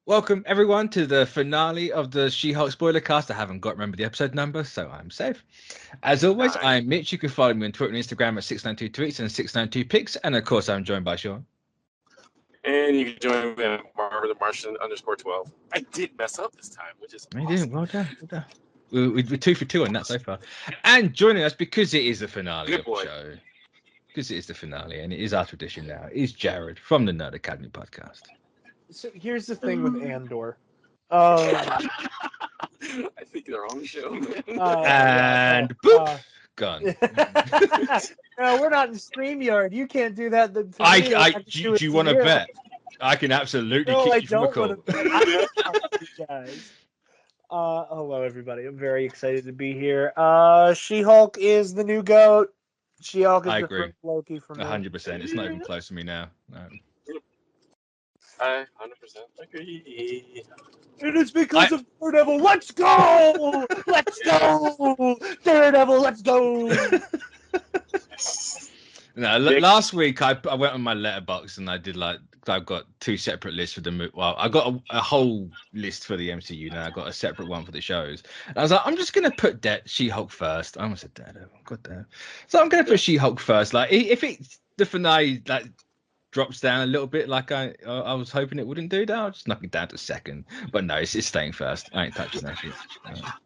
Welcome everyone to the finale of the She-Hulk Spoilercast. I haven't got remember the episode number, so I'm safe. As always, I'm Mitch. You can follow me on Twitter and Instagram at 692 tweets and 692 pics, and of course, I'm joined by Sean. And you can join me at Marvin the Martian _12. I did mess up this time, which is awesome. Well done. We're 2 for 2 on that so far. And joining us, because it is the finale of the show, because it is the finale and it is our tradition now, is Jared from the Nerd Academy podcast. So here's the thing with Andor. I think they're on the show. And boop, gone. No, we're not in StreamYard. You can't do that. Do you want to bet? I can absolutely kick you from a call. Guys. Hello, everybody. I'm very excited to be here. She-Hulk is the new GOAT. She-Hulk is the first Loki for me. 100%. It's not even close to me now. No. I 100% agree. And it's because of Daredevil. Let's go! Let's go! Daredevil, let's go! No, last week I went on my letterbox and I did I've got 2 separate lists for the movie. Well, I got a whole list for the MCU now. I got a separate one for the shows. And I was like, I'm just gonna put She-Hulk first. I almost said Daredevil. God damn. So I'm gonna put She-Hulk first. Like if it's the finale drops down a little bit like I was hoping it wouldn't do that, I'll just knock it down to second. But no, it's staying first. I ain't touching that shit.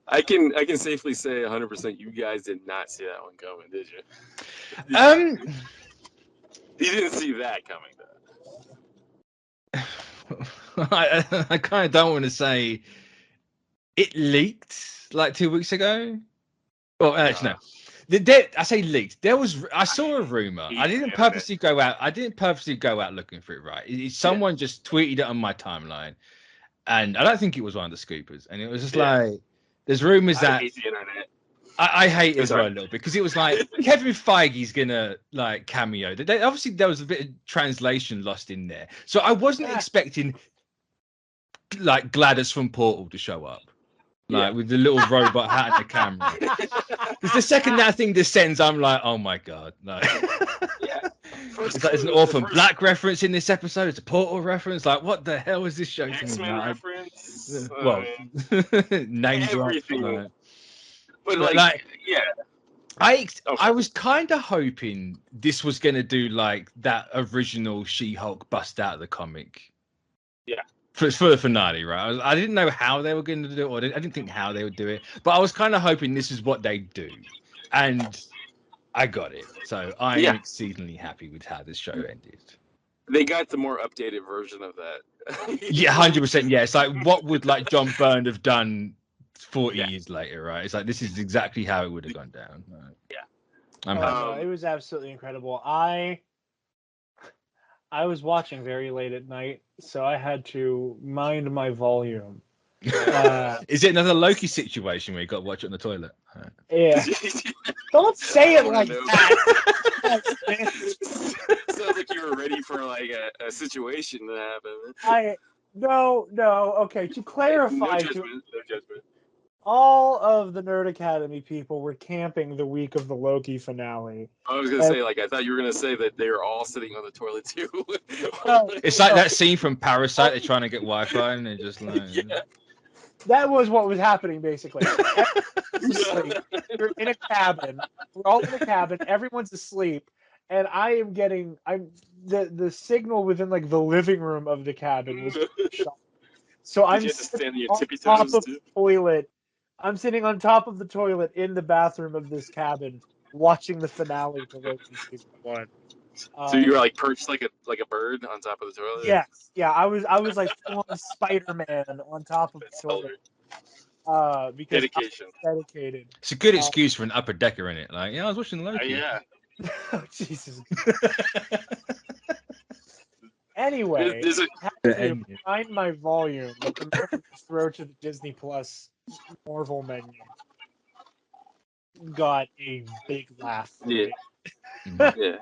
I can safely say 100% you guys did not see that one coming, did you? You didn't see that coming though. I kind of don't want to say it leaked like 2 weeks ago. Well, actually no. I say leaked. I saw a rumor. I didn't purposely go out looking for it. Right? Someone just tweeted it on my timeline, and I don't think it was one of the scoopers. And it was just like, there's rumors that I hate the internet. I hate it as well a little bit because it was like Kevin Feige's gonna cameo. Obviously there was a bit of translation lost in there, so I wasn't expecting Gladys from Portal to show up. With the little robot hat and the camera. Because the second that thing descends, I'm like, oh my god, no. There's an Orphan Black reference in this episode. It's a Portal reference. Like, what the hell is this show? X-Men reference. Well, name drop. But I was kind of hoping this was gonna do like that original She-Hulk bust out of the comic. Yeah. For the finale, right? I didn't know how they were going to do it, or I didn't think how they would do it, but I was kind of hoping this is what they do, and I got it. So I am exceedingly happy with how this show ended. They got the more updated version of that. Yeah, 100%. Yeah, it's like what would John Byrne have done 40 years later, right? It's like this is exactly how it would have gone down. Right? Yeah, I'm happy. It was absolutely incredible. I was watching very late at night, so I had to mind my volume. Is it another Loki situation where you got to watch it on the toilet? Right. Yeah. Don't say it like that. Sounds like you were ready for a situation to happen. No. Okay, to clarify, No judgment. all of the Nerd Academy people were camping the week of the Loki finale. I was gonna say, I thought you were gonna say that they were all sitting on the toilet too. It's like that scene from Parasite. They're trying to get Wi-Fi and they're just like. Yeah. That was what was happening basically. You're in a cabin. We're all in a cabin. Everyone's asleep, and I'm the signal within the living room of the cabin was shot. So I'm sitting on top of the toilet. I'm sitting on top of the toilet in the bathroom of this cabin, watching the finale for Loki season 1. So you were perched like a bird on top of the toilet? Yes, yeah. I was like full on Spider-Man on top of the toilet. Because dedication. Dedicated. It's a good excuse for an upper decker in it. I was watching Loki. Yeah. Oh, Jesus. Anyway, I had to find my volume, but the moment to throw to the Disney Plus Marvel menu got a big laugh. Yeah. A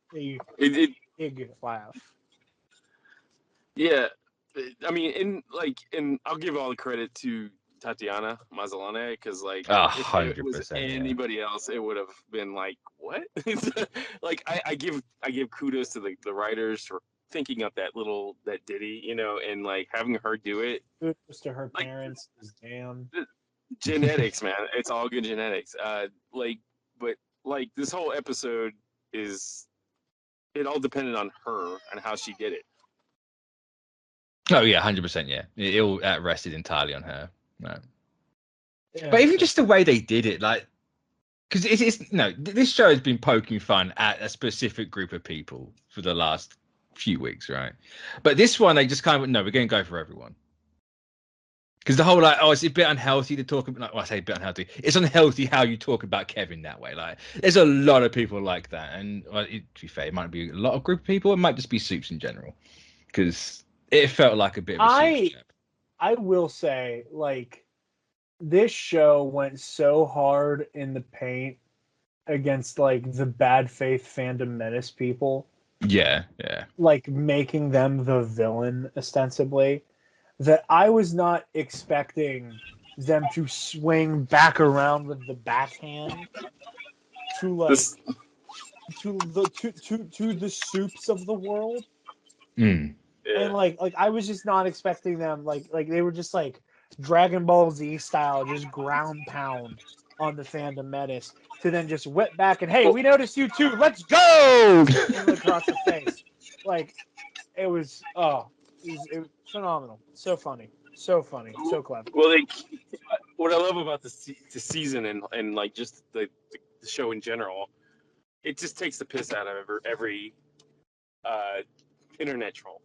big laugh. Yeah. I mean, and I'll give all the credit to Tatiana Maslany because if it was anybody else, it would have been what? I give kudos to the writers thinking up that ditty, you know, and like having her do it. Kudos to her parents. Damn. Genetics, man. It's all good genetics. But this whole episode it all depended on her and how she did it. Oh yeah, 100%. Yeah, it all rested entirely on her. No. Yeah, but even just the way they did it, like, because this show has been poking fun at a specific group of people for the last few weeks, right? But this one, they just kind of no, we're going to go for everyone. Because the whole it's a bit unhealthy to talk about. I say a bit unhealthy. It's unhealthy how you talk about Kevin that way. Like, there's a lot of people like that, and to be fair, it might be a lot of group of people. It might just be Supes in general, because it felt like a bit of a Supes. I will say, like, this show went so hard in the paint against like the bad faith fandom menace people. Yeah. Like making them the villain ostensibly. That I was not expecting them to swing back around with the backhand to like to the Supes of the world. Mm. Yeah. And like I was just not expecting them like they were just like Dragon Ball Z style, just ground pound on the fandom menace to then just whip back and hey, we noticed you too. Let's go across the face. Like it was phenomenal. So funny. So clever. Well, what I love about the season and like just the show in general, it just takes the piss out of every internet troll.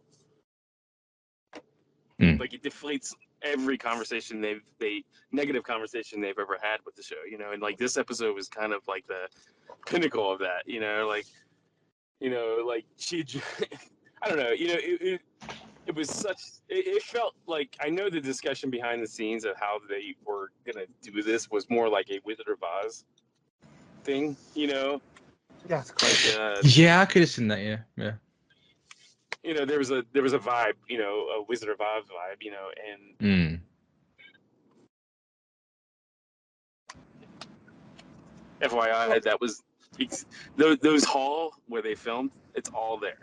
Like it deflates every conversation negative conversation they've ever had with the show, you know, and like this episode was kind of like the pinnacle of that, you know, like she, I don't know, you know, it was such, it felt like, I know the discussion behind the scenes of how they were gonna do this was more like a Wizard of Oz thing, you know. Yeah, yeah, I could have seen that. Yeah. You know, there was a vibe, you know, a Wizard of Oz vibe, you know, and FYI, that was those hall where they filmed. It's all there.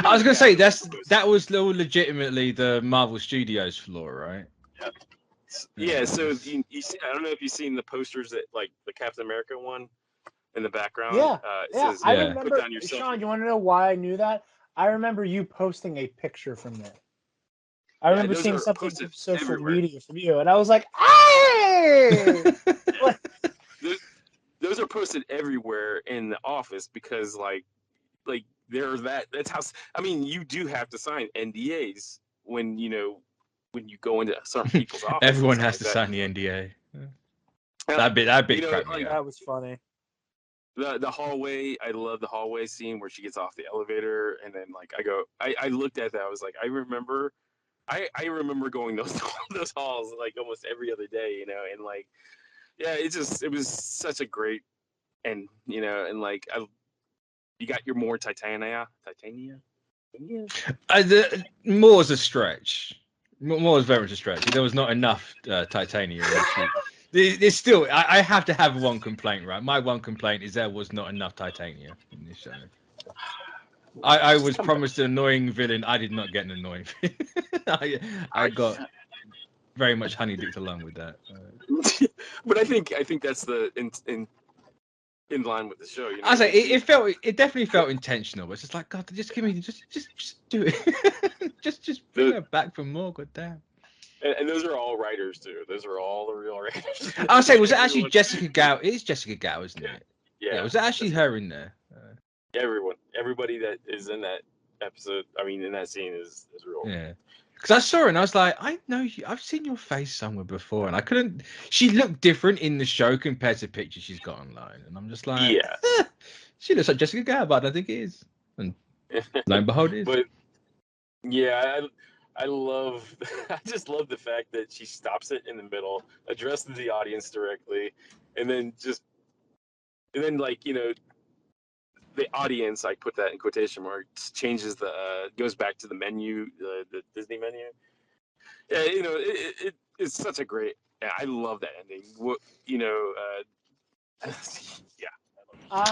I was gonna say that was legitimately the Marvel Studios floor, right? Yeah. So you see, I don't know if you've seen the posters that like the Captain America one in the background. Yeah. Says, I remember. Put down your Sean, you want to know why I knew that? I remember you posting a picture from there. I remember seeing something on social media from you, and I was like, "Hey!" Those are posted everywhere in the office because, like that's how. I mean, you do have to sign NDAs when you go into certain people's offices. Everyone has to sign the NDA. That bit that was funny. The hallway, I love the hallway scene where she gets off the elevator and then like I looked at that, I was like, I remember going those halls like almost every other day, you know, and like yeah, it was such a great, and you know, and like you got your more Titania. More is a stretch. More is very much a stretch. There was not enough Titania. There's still, I have to have one complaint, right? My one complaint is there was not enough Titania in this show. I was promised an annoying villain. I did not get an annoying villain. I got very much honey-dicked along with that. But I think that's the in line with the show. You know? I say it definitely felt intentional. It's just like, God, just give me, just do it. just bring her back for more. God damn. And those are all writers too. Those are all the real writers. I'll say, was it actually Jessica Gao? It is Jessica Gao, isn't it? Yeah. Was it actually her in there? Everybody that is in that episode, I mean, in that scene is real. Yeah. Because I saw her and I was like, I know you. I've seen your face somewhere before, and I couldn't. She looked different in the show compared to pictures she's got online, and I'm just like, yeah, she looks like Jessica Gao, but I don't think it is. And lo and behold, it is. But yeah, I just love the fact that she stops it in the middle, addresses the audience directly, and then like, you know, the audience, I put that in quotation marks, changes goes back to the menu, the Disney menu. Yeah, you know, it's such a great. Yeah, I love that ending. You know, yeah.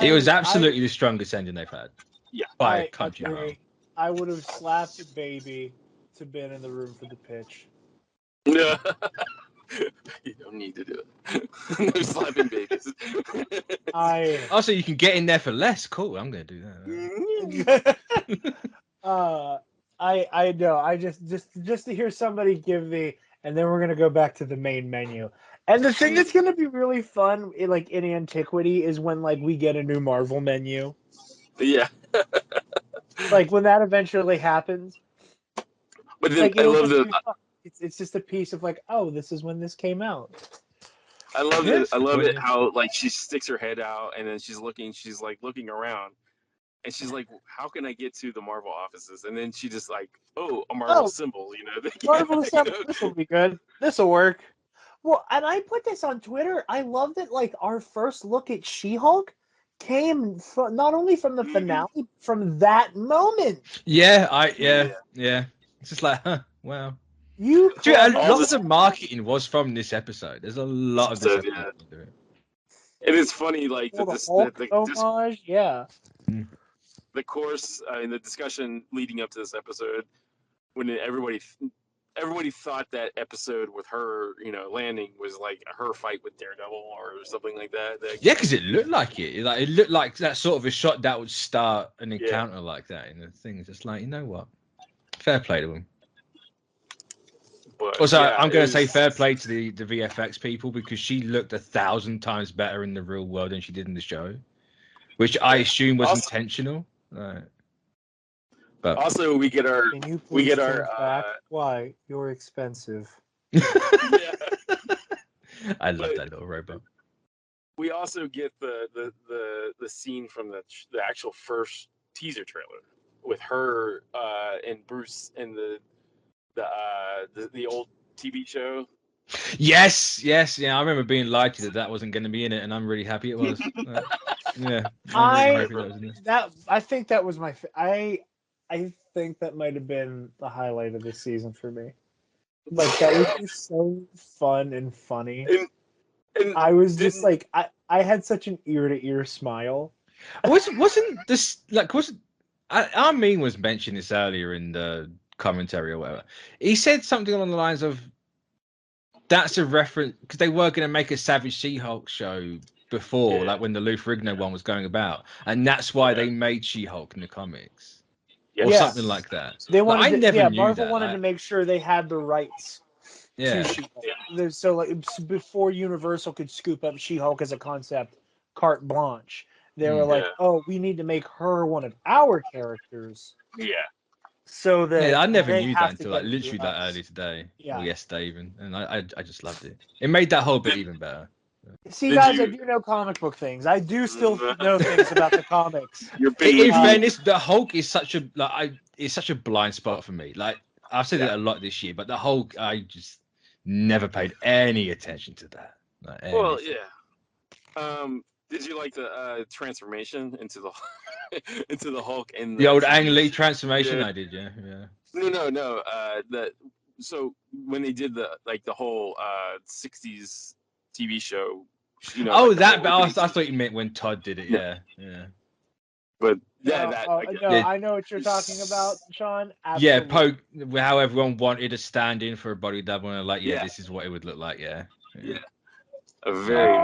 It was absolutely the strongest ending they've had. Yeah, by a country mile. I would have slapped a baby to been in the room for the pitch. No. You don't need to do it. No slapping babies. Also, you can get in there for less. Cool. I'm going to do that. I know. I just to hear somebody give and then we're gonna go back to the main menu. And the thing that's gonna be really fun, in Antiquity, is when we get a new Marvel menu. Yeah. When that eventually happens. But then I love it's just a piece of oh, this is when this came out. I love it. I love it how she sticks her head out and then she's looking around. And she's like, how can I get to the Marvel offices? And then she just a Marvel symbol, Marvel symbol, this will be good. This will work. Well, and I put this on Twitter. I love that, our first look at She-Hulk came not only from the finale, from that moment. Yeah. It's just huh, wow. Dude, a lot of the marketing was from this episode. There's a lot of this episode. Yeah. And it's funny, the homage, yeah. The course, the discussion leading up to this episode, when everybody thought that episode with her, landing was her fight with Daredevil or something like that. Yeah, because it looked like it. It looked like that sort of a shot that would start an encounter like that in the thing. It's just you know what? Fair play to them. But, also, I'm going to say fair play to the VFX people, because she looked 1,000 times better in the real world than she did in the show, which I assume was intentional. Right. But also, we get our back? Why? You're expensive. I love that little robot. We also get the scene from the actual first teaser trailer with her and Bruce in the old TV show. Yes. Yeah, I remember being lied to that wasn't going to be in it, and I'm really happy it was. Yeah. I think that was I think that might have been the highlight of this season for me. That was just so fun and funny. And I was just I had such an ear-to-ear smile. Wasn't this Armin was mentioning this earlier in the commentary or whatever. He said something along the lines of, that's a reference, because they were going to make a Savage She-Hulk show before, when the Lou Ferrigno one was going about, and that's why they made She-Hulk in the comics, or something like that. They wanted Marvel wanted to make sure they had the rights to She-Hulk. So before Universal could scoop up She-Hulk as a concept, carte blanche, they were oh, we need to make her one of our characters. Yeah. So that I never knew that until literally that early today, or yesterday even, and I just loved it. It made that whole bit even better. See, guys, I do know comic book things. I do still know things about the comics. In fairness, the Hulk is such a blind spot for me. I've said it a lot this year, but the Hulk, I just never paid any attention to that. Well, yeah. Did you like the transformation into the into the Hulk and the old Ang Lee transformation? Yeah. I did, yeah. No. So when they did the whole 60s TV show, I thought you meant when Todd did it. Yeah. But I know what you're talking about, Sean. Absolutely. Yeah, how everyone wanted a stand-in for a body double, and this is what it would look like. Yeah. A very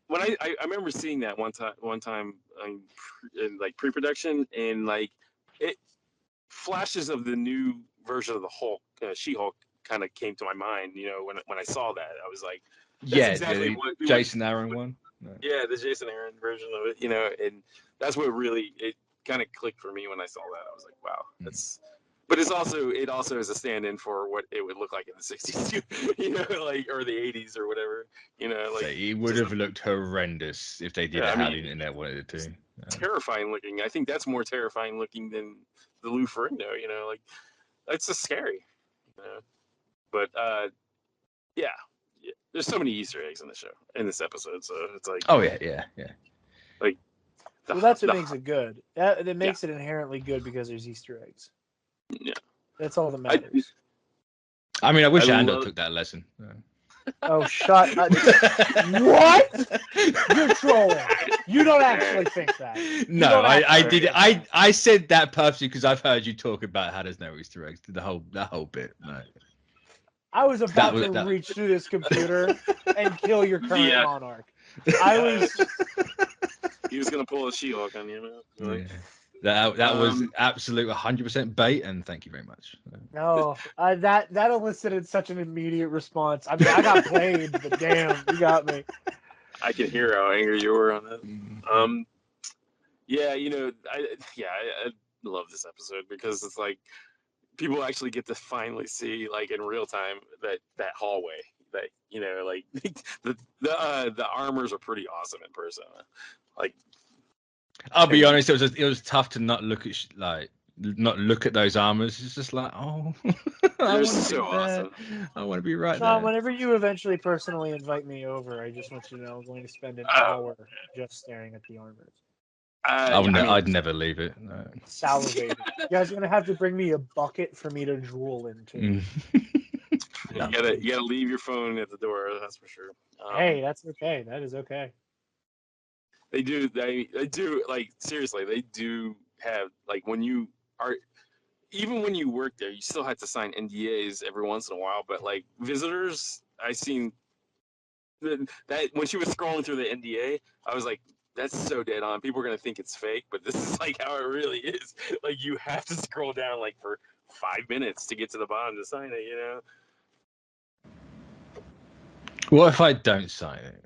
when I remember seeing that one time in pre-production, and it flashes of the new version of the Hulk, She-Hulk, kind of came to my mind. When I saw that, I was like, exactly what Jason Aaron one. Yeah, the Jason Aaron version of it, and that's what really it kind of clicked for me when I saw that. I was like, wow, that's. But it also is a stand-in for what it would look like in the 60s too, or the 80s or whatever, it would have looked horrendous if they did how the internet wanted it to. Terrifying looking. I think that's more terrifying looking than the Lou Ferrigno, that's just scary, But there's so many Easter eggs in the show, in this episode, so it's yeah. Well, that's what makes it good. That makes it inherently good, because there's Easter eggs. Yeah, that's all that matters. I wish Andor took that lesson. Oh, shut up. What? You're trolling. You don't actually think that. No, I did. I said that purposely because I've heard you talk about how there's no Easter eggs. That whole bit. No. I was about to reach through this computer and kill your current monarch. He was gonna pull a She-Hulk on you, man. Yeah. That was absolute 100% bait, and thank you very much. No, that elicited such an immediate response. I mean, I got played, but damn, you got me. I can hear how angry you were on that. Yeah, I love this episode because it's like people actually get to finally see, like, in real time that hallway. That like the armors are pretty awesome in person. Like, I'll be honest, it was tough to not look at those armors. It's just like, oh, they're so awesome. I want to be right Sean, there. whenever you eventually personally invite me over, I just want you to know I'm going to spend an hour just staring at the armors. I'd never leave it. No. Salivating. You guys are gonna have to bring me a bucket for me to drool into. You gotta leave your phone at the door. That's for sure. Hey, that's okay. That is okay. They do. Like, seriously, they do have, like, even when you work there, you still have to sign NDAs every once in a while. But, like, visitors, I seen that when she was scrolling through the NDA, I was like, that's so dead on. People are gonna think it's fake, but this is like how it really is. Like, you have to scroll down like for 5 minutes to get to the bottom to sign it. What if I don't sign it?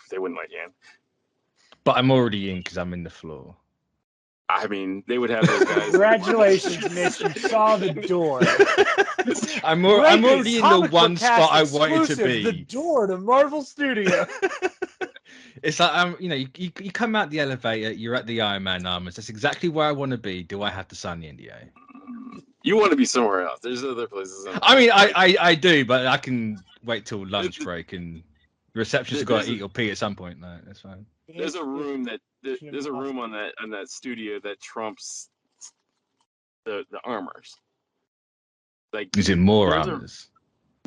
They wouldn't let you in. But I'm already in because I'm in the floor. I mean, they would have those guys. Congratulations, Mitch. You saw the door. I'm already in the one spot I wanted to be. The door to Marvel Studios. It's like, you come out the elevator, you're at the Iron Man armors. That's exactly where I want to be. Do I have to sign the NDA? You want to be somewhere else. There's other places. I mean, I do, but I can wait till lunch break, and the receptionist has got to eat or pee at some point. No, that's fine. There's a room on that studio that trumps the armors. Like, is it more armors?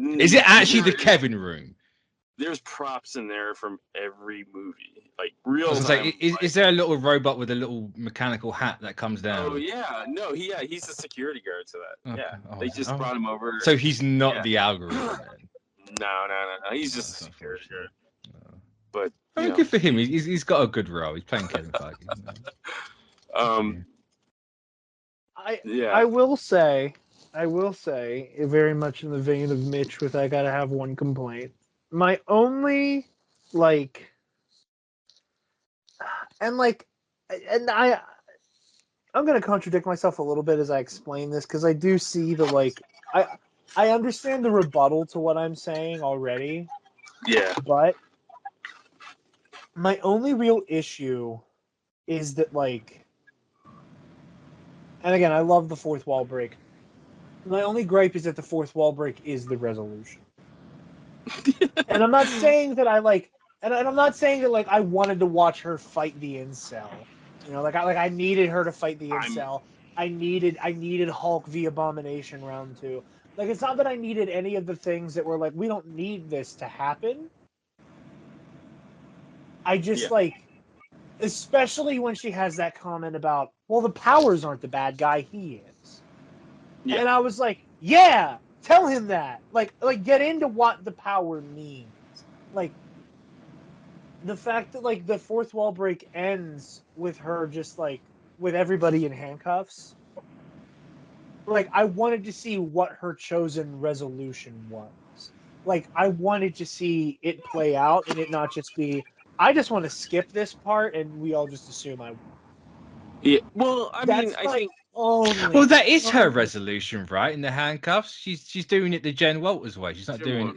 Is it actually the Kevin room? There's props in there from every movie, like real time. Like, is there a little robot with a little mechanical hat that comes down? Oh yeah, no, he's the security guard to that. Okay. Yeah, they just brought him over. So he's not the algorithm then? No, he's just a security guard. No. But good for him. He's got a good role. He's playing Kevin Feige. I will say, very much in the vein of Mitch, with I gotta have one complaint. My only, I'm gonna contradict myself a little bit as I explain this, because I do see I understand the rebuttal to what I'm saying already. Yeah. But my only real issue is that, and again, I love the fourth wall break. My only gripe is that the fourth wall break is the resolution. And I'm not saying that and I'm not saying that I wanted to watch her fight the incel. I needed her to fight the incel. I needed Hulk v Abomination round 2. It's not that I needed any of the things that were we don't need this to happen. I just especially when she has that comment about, well, the Powers aren't the bad guy, he is. Yeah. And I was like, yeah, tell him that. Get into what the power means. The fact that the fourth wall break ends with her just with everybody in handcuffs. I wanted to see what her chosen resolution was. I wanted to see it play out and it not just be, I just want to skip this part and we all just assume I won. Yeah, well, I think well, that is her resolution, right? In the handcuffs, she's doing it the Jen Walters way. She's not doing it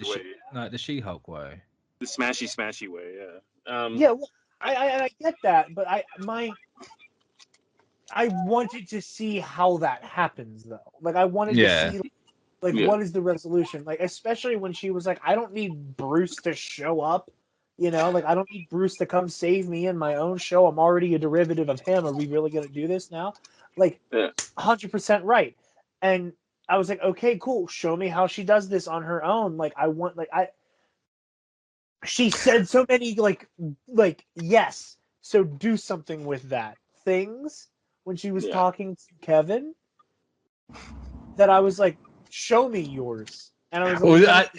the She-Hulk way. The smashy way, yeah. Yeah, well, I get that, but I wanted to see how that happens, though. I wanted to see, what is the resolution? Especially when she was I don't need Bruce to show up. I don't need Bruce to come save me in my own show. I'm already a derivative of him. Are we really going to do this now? 100% right. And I was like, okay, cool. Show me how she does this on her own. Like, I want, like, she said so many, like, yes. So do something with that. Things when she was talking to Kevin that I was like, show me yours. And I was like,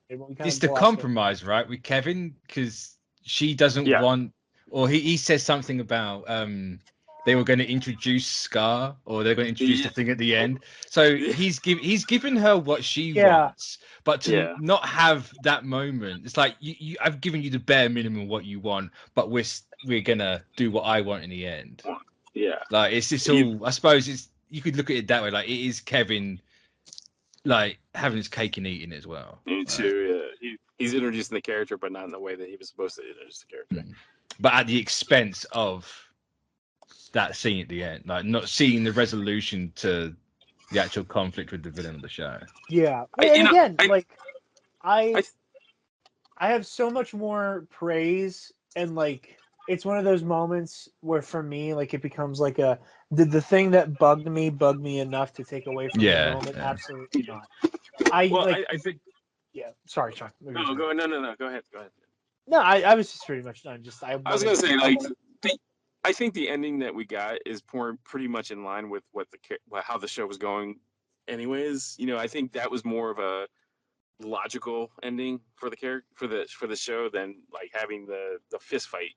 it's the compromise, right, with Kevin, because she doesn't want, or he says something about they were going to introduce Scar, or they're going to introduce the thing at the end. So he's given her what she wants, but to not have that moment, it's like I've given you the bare minimum what you want, but we're gonna do what I want in the end. Yeah, like it's just all. I suppose you could look at it that way. Like it is Kevin, like having his cake and eating it as well. Me too. Yeah, he's introducing the character, but not in the way that he was supposed to introduce the character. But at the expense of that scene at the end, like not seeing the resolution to the actual conflict with the villain of the show. Yeah, I have so much more praise, and like it's one of those moments where for me, like it becomes like the thing that bugged me enough to take away from the moment. Yeah. Absolutely not. I think. Yeah, sorry, Sean. No, go ahead. No, I was just pretty much done. I was gonna say, like, I think the ending that we got is pretty much in line with how the show was going. Anyways, I think that was more of a logical ending for the character for the show than like having the fist fight.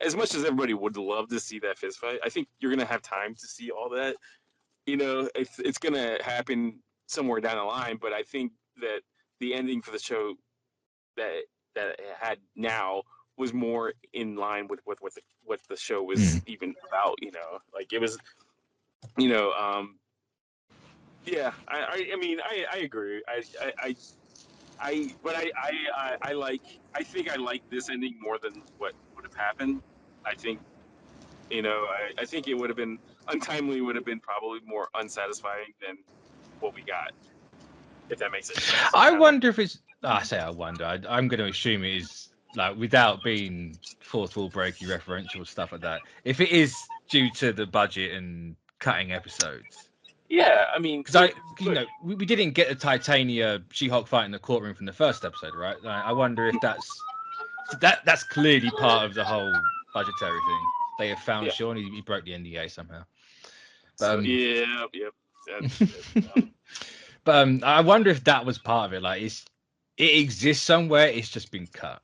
As much as everybody would love to see that fist fight, I think you're gonna have time to see all that. It's gonna happen somewhere down the line, but I think that the ending for the show that it had now was more in line with what the show was even about. Like it was, yeah. I mean, I agree. I think I like this ending more than what would have happened. I think, I think it would have been untimely. Would have been probably more unsatisfying than what we got. If that makes sense. I wonder if it's. I wonder. I'm going to assume it is, like, without being fourth wall breaky referential stuff like that. If it is due to the budget and cutting episodes. Yeah, I mean, because we didn't get a Titania She-Hulk fight in the courtroom from the first episode, right? Like, I wonder if that's clearly part of the whole budgetary thing. They have found Sean. He broke the NDA somehow. But, but I wonder if that was part of it. Like, it exists somewhere. It's just been cut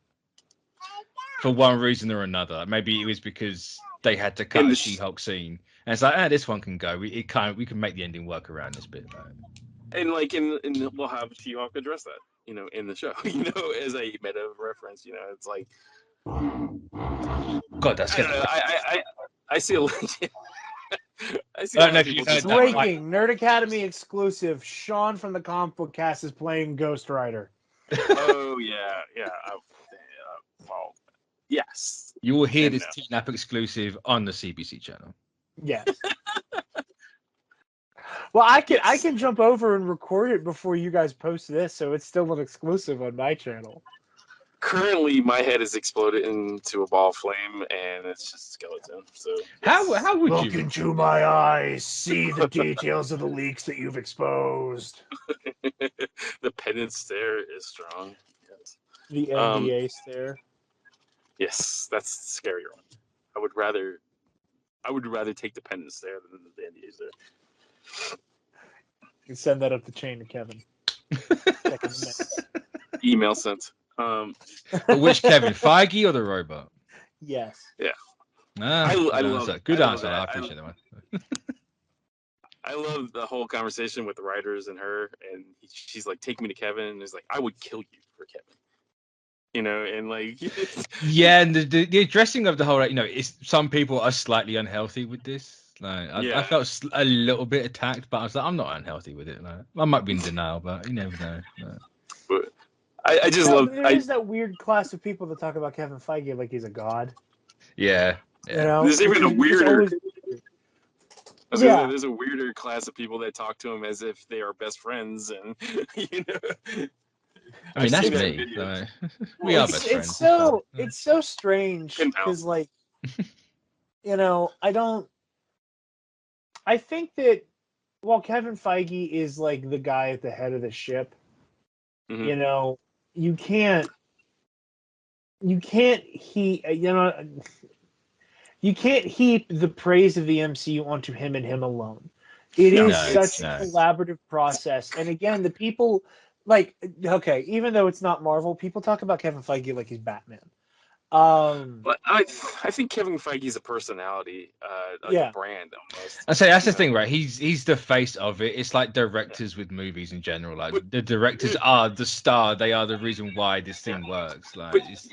for one reason or another. Maybe it was because they had to cut the She-Hulk scene, and it's like, this one can go. We can make the ending work around this bit. Right? And like we'll have She-Hulk address that, in the show, as a meta reference. It's like, God, that's I see a lot. I see. Breaking Nerd Academy exclusive. Sean from the Comic Book Cast is playing Ghost Rider. Oh yeah. Well, yes. You will hear this TNAP exclusive on the CBC channel. Yes. Well, I can jump over and record it before you guys post this, so it's still an exclusive on my channel. Currently, my head is exploded into a ball of flame, and it's just a skeleton. So how would look you into my eyes, see the details of the leaks that you've exposed? The pendant stare is strong. Yes. The NDA stare. Yes, that's the scary one. I would rather take the pendant stare than the NDA stare. You can send that up the chain to Kevin. Email sent. Which Kevin, Feige or the robot? Yes. Yeah. I love that. Good answer. I appreciate that one. I love the whole conversation with the writers and her, and she's like, "Take me to Kevin," and he's like, "I would kill you for Kevin." And like, yeah, and the addressing of the whole, it's some people are slightly unhealthy with this. Like, I felt a little bit attacked, but I was like, I'm not unhealthy with it. Like, I might be in denial, but you never know. But I just love. There's that weird class of people that talk about Kevin Feige like he's a god. Yeah. There's even a weirder. There's a weirder class of people that talk to him as if they are best friends, and I mean, that's me. So we are best friends. It's so strange because, like, I think that well, Kevin Feige is like the guy at the head of the ship. Mhm. You know, you can't you can't heap the praise of the MCU onto him and him alone. It No, is No, such no. a collaborative process. And again, the people like okay, even though it's not Marvel, people talk about Kevin Feige like he's Batman. But I think Kevin Feige's a personality, like a Yeah. brand almost. I say that's you the thing, know. right? He's the face of it. It's like directors with movies in general. Like But the directors are the star. They are the reason why this thing works. Like but it's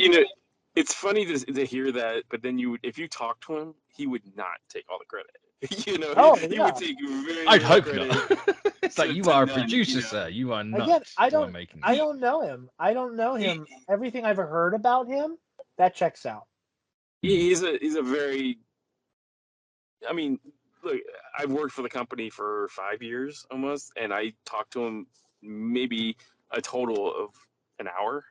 it's funny to hear that. But then if you talk to him, he would not take all the credit. Oh He yeah. would take very I'd little hope credit not. It's like you to are a none. producer, sir. You are Again, not I the one don't making I it. don't know him. I don't know He, him. Everything I've heard about him, that checks out. he's a very. I mean, look, I've worked for the company for 5 years almost, and I talked to him maybe a total of an hour.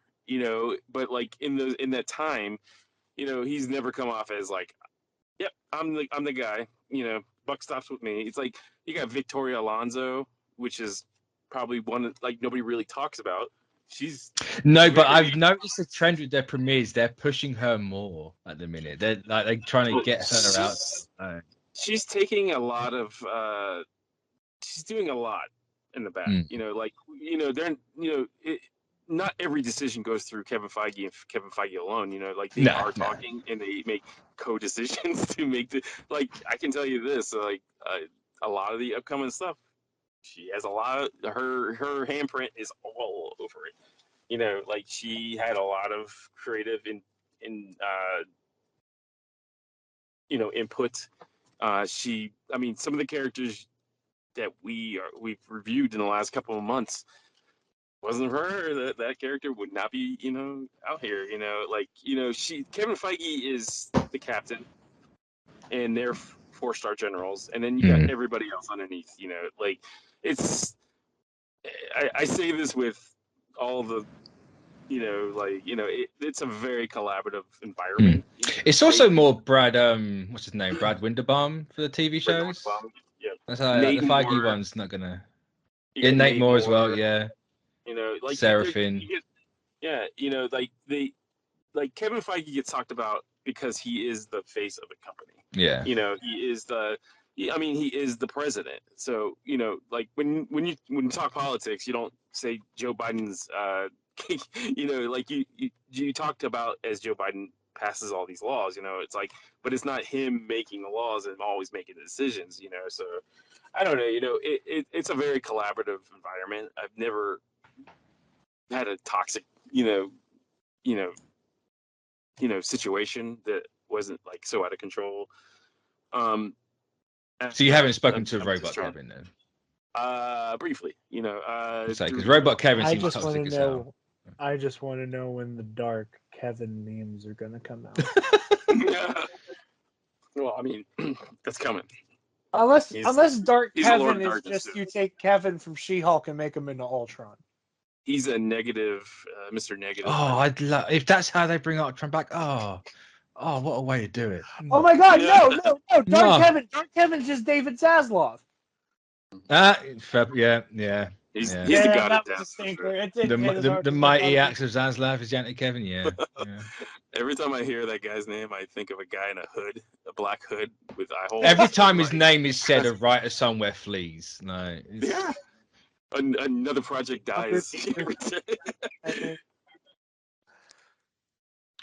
But like in that time, he's never come off as like, yep, I'm the guy. Buck stops with me. It's like you got Victoria Alonso, which is probably one like nobody really talks about. She's No, but very I've noticed a trend with their premieres. They're pushing her more at the minute. They're trying to get her out. she's taking a lot of she's doing a lot in the back. Mm. They're not every decision goes through Kevin Feige and Kevin Feige alone. Like they No, are no. talking and they make co-decisions to make the like. I can tell you this, like a lot of the upcoming stuff, she has a lot of her handprint is all over it. Like she had a lot of creative in input. I mean, some of the characters that we've reviewed in the last couple of months wasn't for her. That character would not be out here. Kevin Feige is the captain, and they're 4-star generals, and then you got Mm. everybody else underneath. Like it's. I say this with all the it's a very collaborative environment. It's also more Brad. What's his name? Brad Winderbaum for the TV shows. Yeah, That's how like, Nate the Feige Moore. one's not gonna. You Yeah, got Nate Nate Moore as well. Moore. Yeah, Like Seraphine. you get, yeah, like like Kevin Feige gets talked about because he is the face of the company. Yeah. He is he is the president. So like when you talk politics, you don't say Joe Biden's. Like you talked about as Joe Biden passes all these laws. It's like, but it's not him making the laws and always making the decisions. So I don't know. It's a very collaborative environment. I've never had a toxic, you know, situation that wasn't like so out of control. So you haven't spoken I'm to just Robot trying. Kevin then? Briefly, Say because through Robot Kevin I seems just want toxic to as hell. know. I just want to know when the dark Kevin memes are gonna come out. well, I mean, that's coming. Unless Dark He's a Lord Kevin of is Darkness just too. you take Kevin from She-Hulk and make him into Ultron. He's a negative, Mr. Negative. Oh, I'd love if that's how they bring Ultron back. Oh, what a way to do it. Oh my God! Yeah. No! Dark No. Kevin. Dark Kevin's just David Zaslav. Yeah. He's Yeah. the god that of was a death for sure. stinker. It didn't hit as hard The as I thought mighty it acts of Zaslav is Yannick Kevin. Yeah. Every time I hear that guy's name, I think of a guy in a hood, a black hood with eye holes. Every time his Like, name is said, a writer somewhere flees. No. yeah. Another project dies.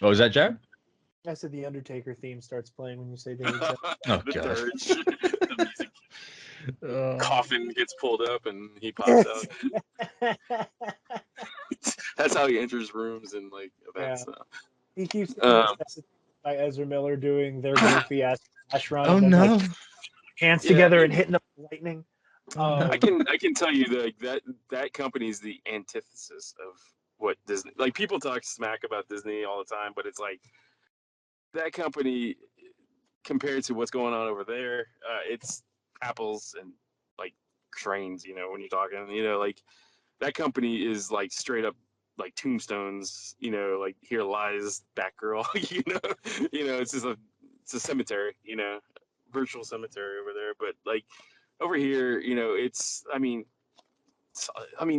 Oh, was that Joe? I said the Undertaker theme starts playing when you say David Zaslav. Oh, the God. dirge, the music coffin gets pulled up and he pops out. That's how he enters rooms and like events. Yeah. He keeps Um, getting necessitated by Ezra Miller doing their goofy ass flash run Oh, and then no. like hands Yeah, together and hitting up lightning. Oh, no. I can tell you that company is the antithesis of what Disney. Like people talk smack about Disney all the time, but it's like that company compared to what's going on over there, it's apples and like trains. When you're talking, like that company is like straight up like tombstones. Like here lies Batgirl. It's just it's a cemetery. Virtual cemetery over there. But like over here,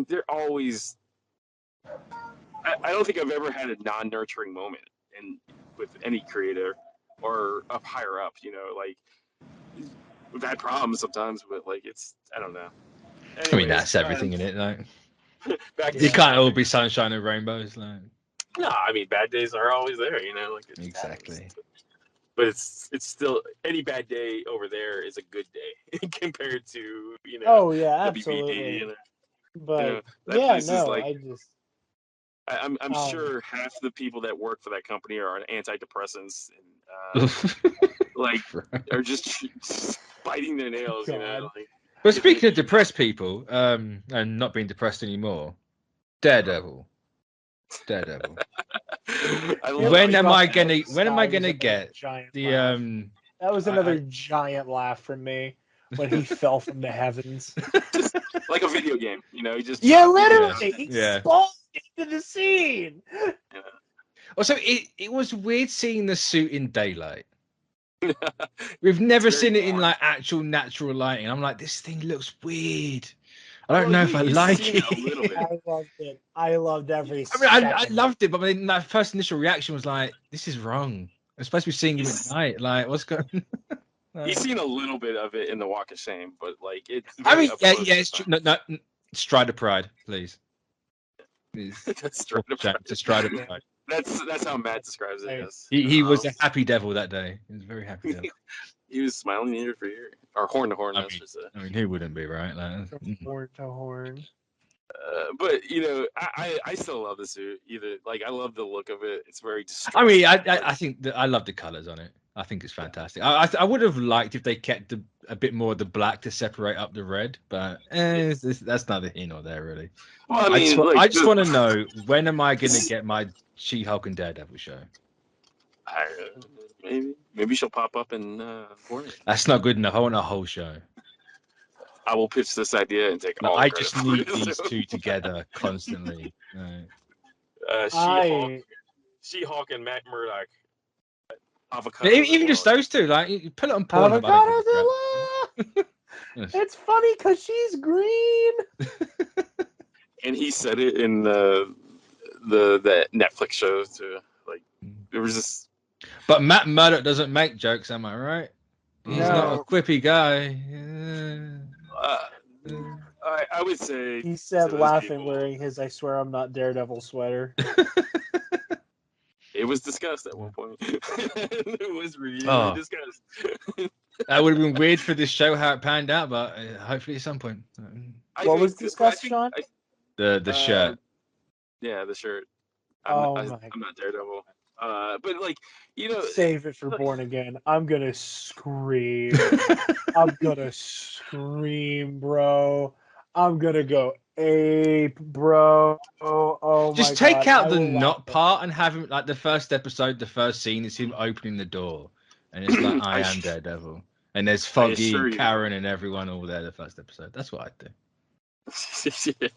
they're always. I don't think I've ever had a non-nurturing moment with any creator or up higher up. Like we've had problems sometimes, but like I don't know. Anyways, I mean, that's everything in it. Like, back to you can't all be sunshine and rainbows. Like, no, I mean, bad days are always there. Like exactly. But it's still any bad day over there is a good day compared to Oh yeah, WBD, absolutely. But that yeah, place no, is like I just. I'm sure half the people that work for that company are on antidepressants and like are just biting their nails. God. But speaking of depressed people, and not being depressed anymore, Daredevil. When am I gonna get the That was another giant laugh from me when he fell from the heavens. Just like a video game, he just literally, he spawned into the scene. Yeah. Also, it was weird seeing the suit in daylight. We've never seen it in like actual natural lighting. I'm like, this thing looks weird. I don't know if I like it. A little bit. I loved it. I loved every. I loved it, but my first initial reaction was like, "This is wrong. I'm supposed to be seeing him at night. Like, what's going?" He's seen a little bit of it in the Walk of Shame, but like it's. It's true. No, Strider Pride, please. Strider Pride. Strider Pride. That's how Matt describes it. Yes. He was a happy devil that day. He was a very happy devil. He was smiling ear for ear, or horn to horn. I mean, who wouldn't be, right? Like, horn to horn. But I still love the suit. I love the look of it. It's very. I mean, I think I love the colors on it. I think it's fantastic. I would have liked if they kept a bit more of the black to separate up the red, but that's neither here nor there, really. Well, I just want to know, when am I going to get my She-Hulk and Daredevil show? Maybe she'll pop up in Hornet. That's not good enough. I want a whole show. I will pitch this idea and take all. I just need these two together constantly. She-Hulk and Matt Murdock. Avocado. Even just those two, like you put it on porn. It's funny because she's green. And he said it in the Netflix show too. Like there was this. But Matt Murdock doesn't make jokes, am I right? He's not a quippy guy. I would say he said, laughing, wearing his "I swear I'm not Daredevil" sweater. It was discussed at one point. It was really discussed. That would have been weird for this show how it panned out, but hopefully at some point. What was discussed, Sean? The shirt. Yeah, the shirt. I'm not Daredevil. But save it for Born Again. I'm gonna scream. I'm gonna scream, bro. I'm gonna go ape, bro. Oh my God. Just take out the not part and have him, like, the first episode, the first scene is him opening the door, and it's like, I am Daredevil, and there's Foggy and Karen and everyone all there the first episode. That's what I'd do. Yeah.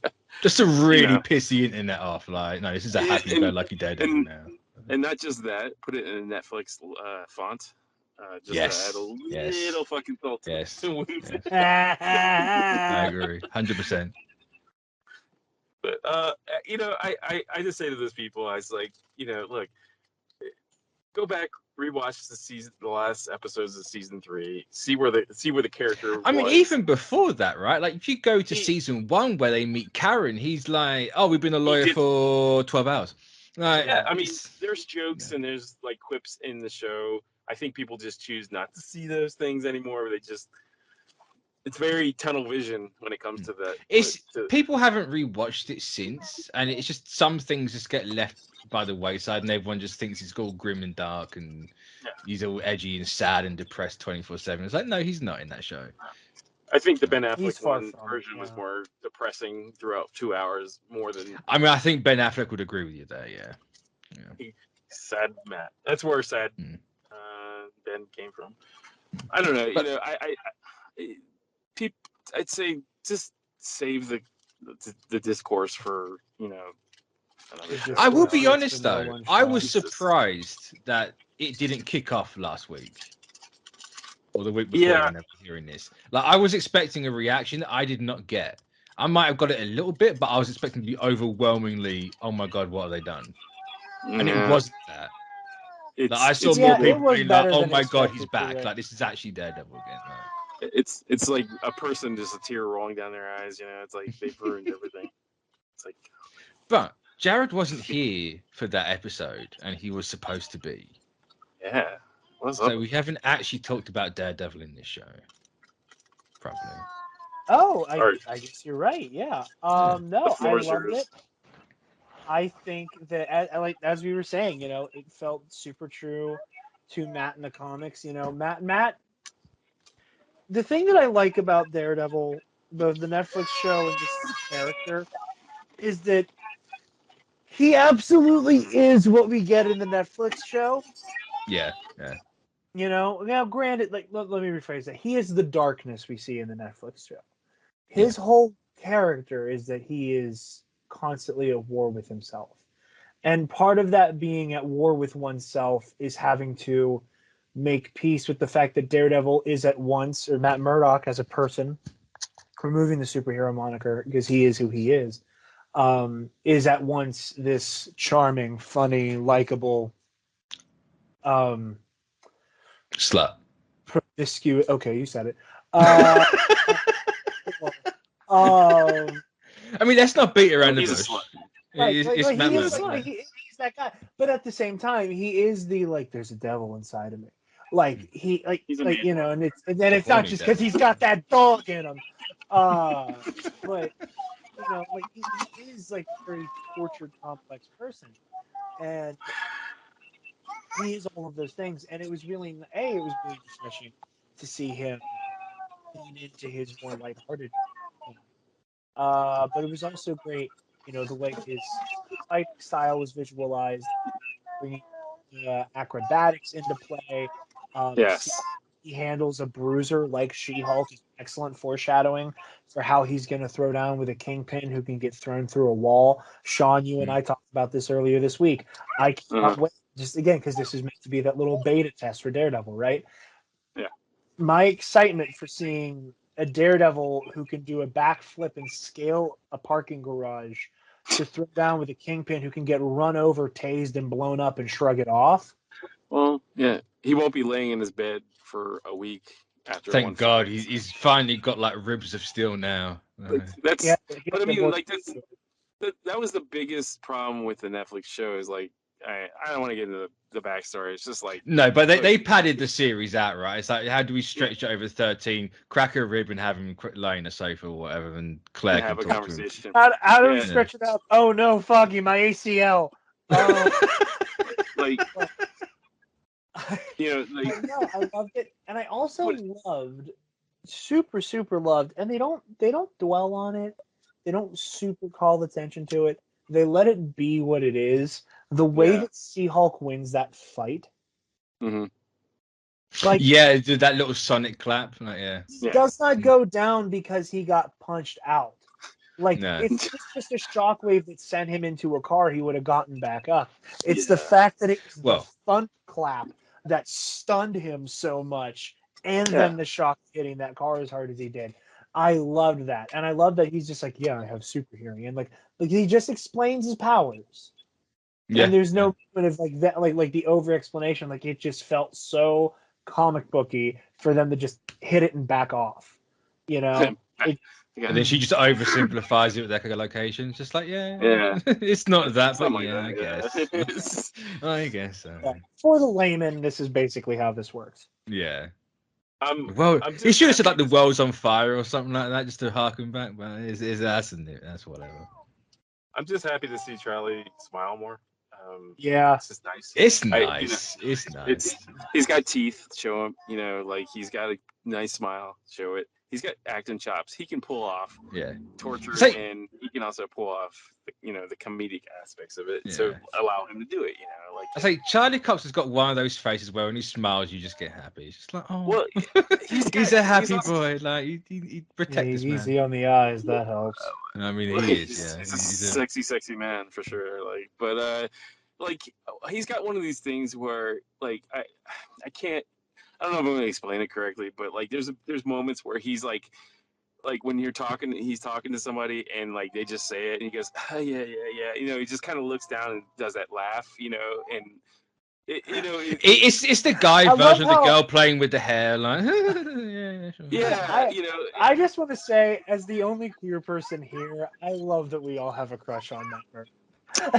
Just to really piss the internet off. Like, no, this is a happy-go-lucky Daredevil now. And not just that, put it in a Netflix font. Just to add a little fucking salt to it. I agree, 100%. But I just say to those people, I was like, look, go back, rewatch the last episodes of season 3, see where the character. I mean, even before that, right? Like, if you go to season 1 where they meet Karen, he's like, "Oh, we've been a lawyer for 12 hours." Like, yeah, I mean, there's jokes and there's like quips in the show. I think people just choose not to see those things anymore. It's very tunnel vision when it comes to that. People haven't rewatched it since, and it's just some things just get left by the wayside, and everyone just thinks it's all grim and dark, and he's all edgy and sad and depressed 24/7. It's like, no, he's not in that show. I think the Ben Affleck version was more depressing throughout 2 hours more than. I mean, I think Ben Affleck would agree with you there. Yeah. Sad Matt. That's where sad Ben came from. I don't know. But, I'd say just save the discourse for I will be honest though. I was surprised that it didn't kick off last week. or the week before. Yeah. Whenever hearing this, like I was expecting a reaction that I did not get. I might have got it a little bit, but I was expecting to be overwhelmingly, oh my god, what have they done? And it wasn't that. Like, I saw more people being like, oh my god, he's back. Like this is actually Daredevil again. Like, it's like a person, just a tear rolling down their eyes. You know, it's like they've ruined everything. It's like, but Jared wasn't here for that episode, and he was supposed to be. yeah. What's So up? we haven't actually talked about Daredevil in this show. Probably. Oh, I guess you're right. Yeah. No, I loved it. I think that, as we were saying, you know, it felt super true to Matt in the comics. You know, Matt. The thing that I like about Daredevil, both the Netflix show and this character, is that he absolutely is what we get in the Netflix show. Yeah. You know, now granted, like let me rephrase that. He is the darkness we see in the Netflix show. His whole character is that he is constantly at war with himself. And part of that being at war with oneself is having to make peace with the fact that Daredevil is at once, or Matt Murdock as a person, removing the superhero moniker because he is who he is at once this charming, funny, likable, Slut. promiscuous. Okay, you said it. I mean, let's not beat around the He's a bush. slut. Right, It's like, Matt he is, Murdock. he's that guy, but at the same time, he is the like. There's a devil inside of me. Like he's like man. you know, and it's not just because he's got that dog in him, but you know, like he is like a very tortured, complex person, and he is all of those things. And it was really refreshing to see him lean into his more lighthearted. But it was also great, you know, the way his fighting style was visualized, bringing acrobatics into play. Yes. He handles a bruiser like She-Hulk is excellent foreshadowing for how he's going to throw down with a kingpin who can get thrown through a wall. Sean, you and I talked about this earlier this week. I can't wait, just again, because this is meant to be that little beta test for Daredevil, right? Yeah. My excitement for seeing a Daredevil who can do a backflip and scale a parking garage to throw down with a kingpin who can get run over, tased, and blown up and shrug it off. Well, yeah, he won't be laying in his bed for a week after. Thank God, he's finally got like ribs of steel now. That's. Yeah, But I mean, like that was the biggest problem with the Netflix show. Is like I don't want to get into the backstory. It's just like no, but they padded the series out, right? It's like, how do we stretch it over 13, crack a rib and have him lay in a sofa or whatever, and Claire have can a talk conversation. How do we stretch it out? Oh no, Foggy, my ACL. Like, you know, like no, I loved it, and I also loved, super loved, and they don't dwell on it. They don't super call attention to it. They let it be what it is. The way that She-Hulk wins that fight. Mm-hmm. Like, yeah, did that little sonic clap. Like, he does not go down because he got punched out. Like, if it's just a shockwave that sent him into a car, he would have gotten back up. It's the fact that it was the thunderclap that stunned him so much, and then the shock hitting that car as hard as he did. I loved that, and I love that he's just like, yeah, I have super hearing, and like he just explains his powers. Yeah, and there's no moment of like that, like the over explanation. Like, it just felt so comic booky for them to just hit it and back off. You know. And then she just oversimplifies it with echolocation. It's just like, it's not that, but I guess. I guess so. Yeah. For the layman, this is basically how this works. Yeah. Well, he should have said like the world's on fire or something like that, just to harken back. But that's whatever. I'm just happy to see Charlie smile more. It's just nice. It's nice. It's nice. He's got teeth. Show him. You know, like he's got a nice smile. Show it. He's got acting chops. He can pull off torture, and he can also pull off the comedic aspects of it. Yeah. So allow him to do it. You know, like I say, Charlie Cox has got one of those faces where when he smiles, you just get happy. It's just like, oh, well, he's a happy boy. Like he protects this man. Easy on the eyes. That helps. I mean, he is. Yeah, he's a sexy man for sure. Like, but like he's got one of these things where like I can't. I don't know if I'm gonna explain it correctly, but like there's moments where he's like when he's talking to somebody and like they just say it and he goes, oh, yeah, yeah, yeah. He just kind of looks down and does that laugh, and It's the guy I love version of the how- girl playing with the hair, like yeah, sure. yeah, I just want to say, as the only queer person here, I love that we all have a crush on Matt Murdock.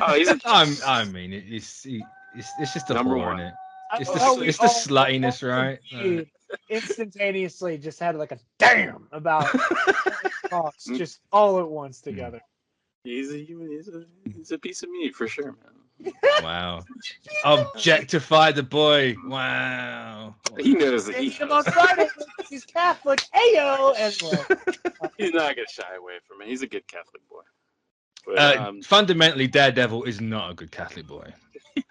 oh, he's a I mean, it's just the Number whore one. in it. I It's love the how we it's the all sluttiness, right? agreed instantaneously just had like a damn about Fox just all at once together. He's a piece of meat for sure, man. Wow. Objectify the boy. Wow. He knows that Meet him on Friday. He's Catholic. Heyo. Anyway, he's not gonna shy away from it. He's a good Catholic boy. But Fundamentally, Daredevil is not a good Catholic boy.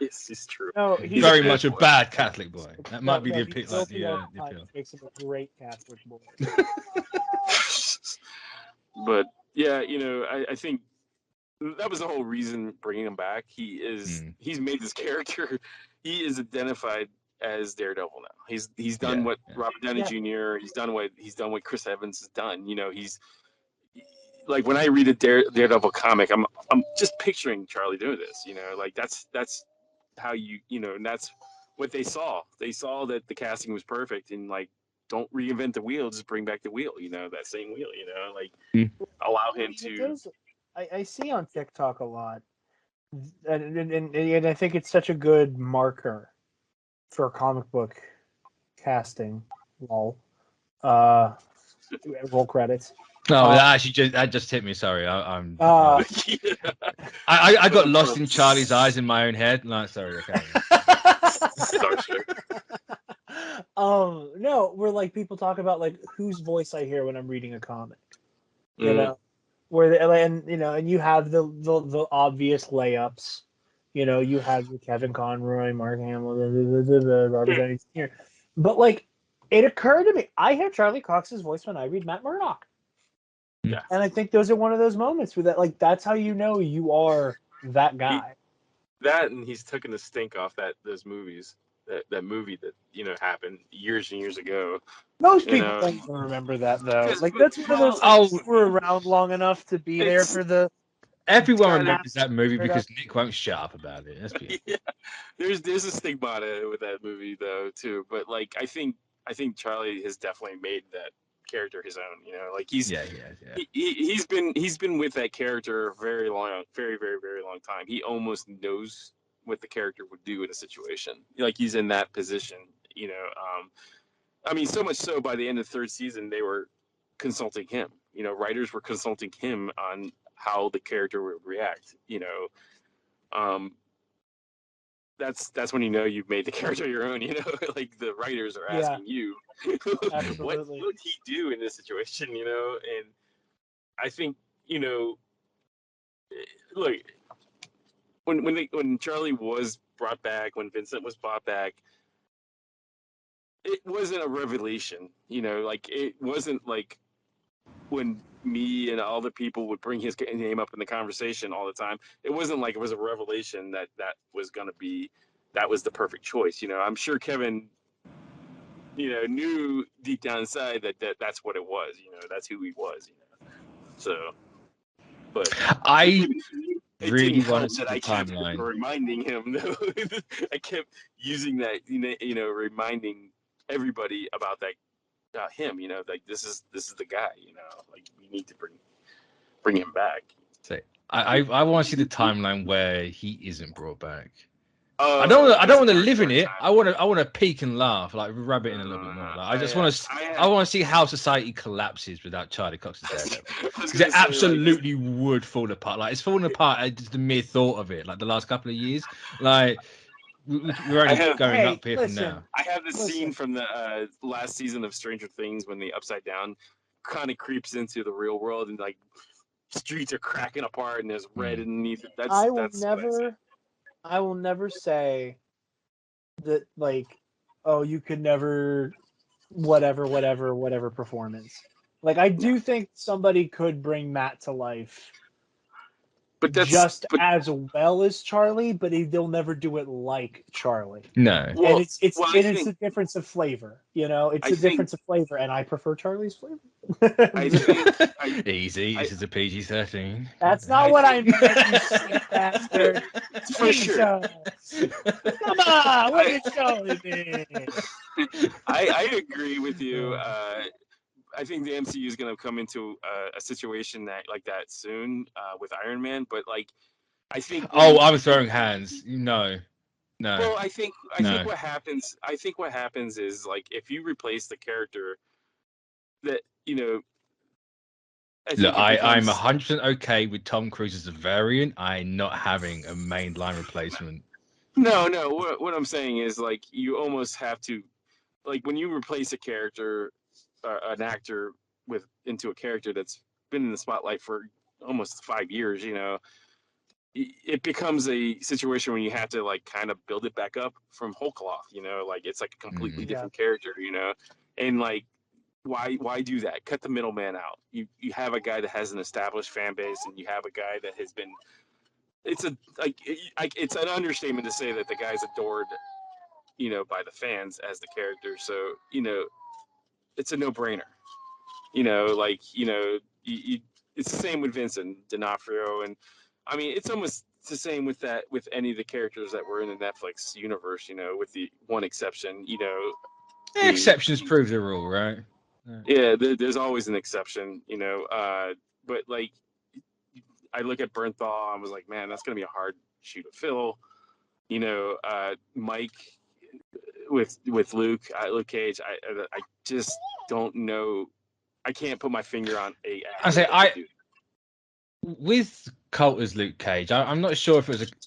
yes, it's true. no, He's he's very a much a boy. bad Catholic boy. That might be the he's appeal. guilty The all the time, appeal. which makes him a great Catholic boy. But yeah, I think that was the whole reason bringing him back. He's made this character. He is identified as Daredevil now. He's done what Robert Downey Jr. He's done what Chris Evans has done. He's like when I read a Daredevil comic, I'm just picturing Charlie doing this. Like that's how and that's what they saw. They saw that the casting was perfect and like don't reinvent the wheel, just bring back the wheel. That same wheel. Like allow him to. I see on TikTok a lot, and I think it's such a good marker for comic book casting. Lol. Roll credits. No, that just hit me. Sorry, I'm. I got lost in Charlie's eyes in my own head. No, sorry. Okay. No, where like people talk about like whose voice I hear when I'm reading a comic. You know, where and you have the obvious layups. You have your Kevin Conroy, Mark Hamill, Robert Downey Jr. But like, it occurred to me, I hear Charlie Cox's voice when I read Matt Murdock. Yeah. And I think those are one of those moments where that's how you know you are that guy. That and he's taken the stink off those movies. That movie that happened years and years ago. Most people don't even remember that though. Like that's one of those things who were around long enough to be there for the. Everyone remembers that movie because Nick won't shut up about it. That's yeah, there's a stigmata with that movie though too. But like I think Charlie has definitely made that character his own. Like he's been with that character very long, very very very long time. He almost knows what the character would do in a situation. Like he's in that position. I mean, so much so by the end of the third season, they were consulting him. Writers were consulting him on how the character would react. That's when you've made the character your own. Like the writers are asking you, what would he do in this situation? And I think look, when Charlie was brought back, when Vincent was brought back, it wasn't a revelation. Like it wasn't like when me and all the people would bring his name up in the conversation all the time. It wasn't like it was a revelation that was going to be, that was the perfect choice. I'm sure Kevin, knew deep down inside that's what it was. That's who he was. So, but I it really didn't wanted help to that I kept timeline. reminding him. Though I kept using that, reminding everybody about that. Him, like this is the guy, like we need to bring him back. So I want to see the timeline where he isn't brought back. Oh, I don't want to live in it. I want to peek and laugh, like rub it in a little bit more. Like, I just want to. I want to see how society collapses without Charlie Cox's Daredevil. Because it absolutely would fall apart. Like it's falling apart at just the mere thought of it. Like the last couple of years, like we're only going up here from now. I have this scene from the last season of Stranger Things when the Upside Down kind of creeps into the real world and like streets are cracking apart and there's red underneath it. I will never say that like, oh, you could never whatever performance. Like I do think somebody could bring Matt to life but that's just as well as Charlie, but they'll never do it like Charlie. No. well, And it's a difference of flavor, it's a difference of flavor, and I prefer Charlie's flavor. I think Easy. This is a PG-13. That's not what I meant, you sick bastard. for sure. Come on, what are you showing me? I agree with you. I think the MCU is going to come into a situation like that soon with Iron Man, but like I think. I'm throwing hands. No. Well, I think what happens. I think what happens is like if you replace the character, that Look, I'm 100% okay with Tom Cruise as a variant. I'm not having a mainline replacement. No. What I'm saying is like you almost have to, like when you replace a character, an actor into a character that's been in the spotlight for almost 5 years. It becomes a situation when you have to like kind of build it back up from whole cloth. Like it's like a completely different character. And like. Why do that? Cut the middleman out. You have a guy that has an established fan base, and you have a guy that has been. It's an understatement to say that the guy's adored, by the fans as the character. So it's a no-brainer. It's the same with Vincent D'Onofrio, and I mean it's almost the same with any of the characters that were in the Netflix universe. With the one exception. Exceptions prove the rule, right? Yeah, there's always an exception, but like I look at Bernthal, I was like, man, that's gonna be a hard shoe to fill. Mike with Luke Cage, I just don't know. I can't put my finger on a. With Colt as Luke Cage, I'm not sure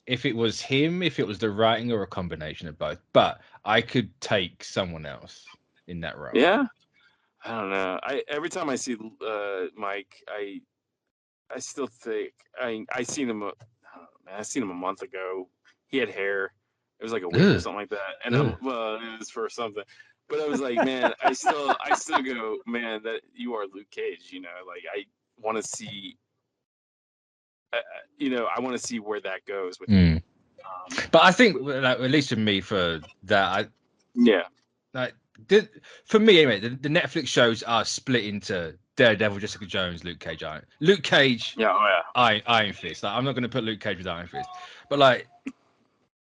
if it was him, if it was the writing, or a combination of both. But I could take someone else in that role. Yeah. I don't know. Every time I see Mike, I still think I seen him. I don't know, man. I seen him a month ago. He had hair. It was like a wig or something like that. And it was for something. But I was like, man, I still go, man, that you are Luke Cage. Like I want to see. I want to see where that goes with. But I think, like, at least for me, for that, for me anyway, the Netflix shows are split into Daredevil, Jessica Jones, Luke Cage, Luke Cage, Iron Fist. Like, I'm not going to put Luke Cage with Iron Fist, but like,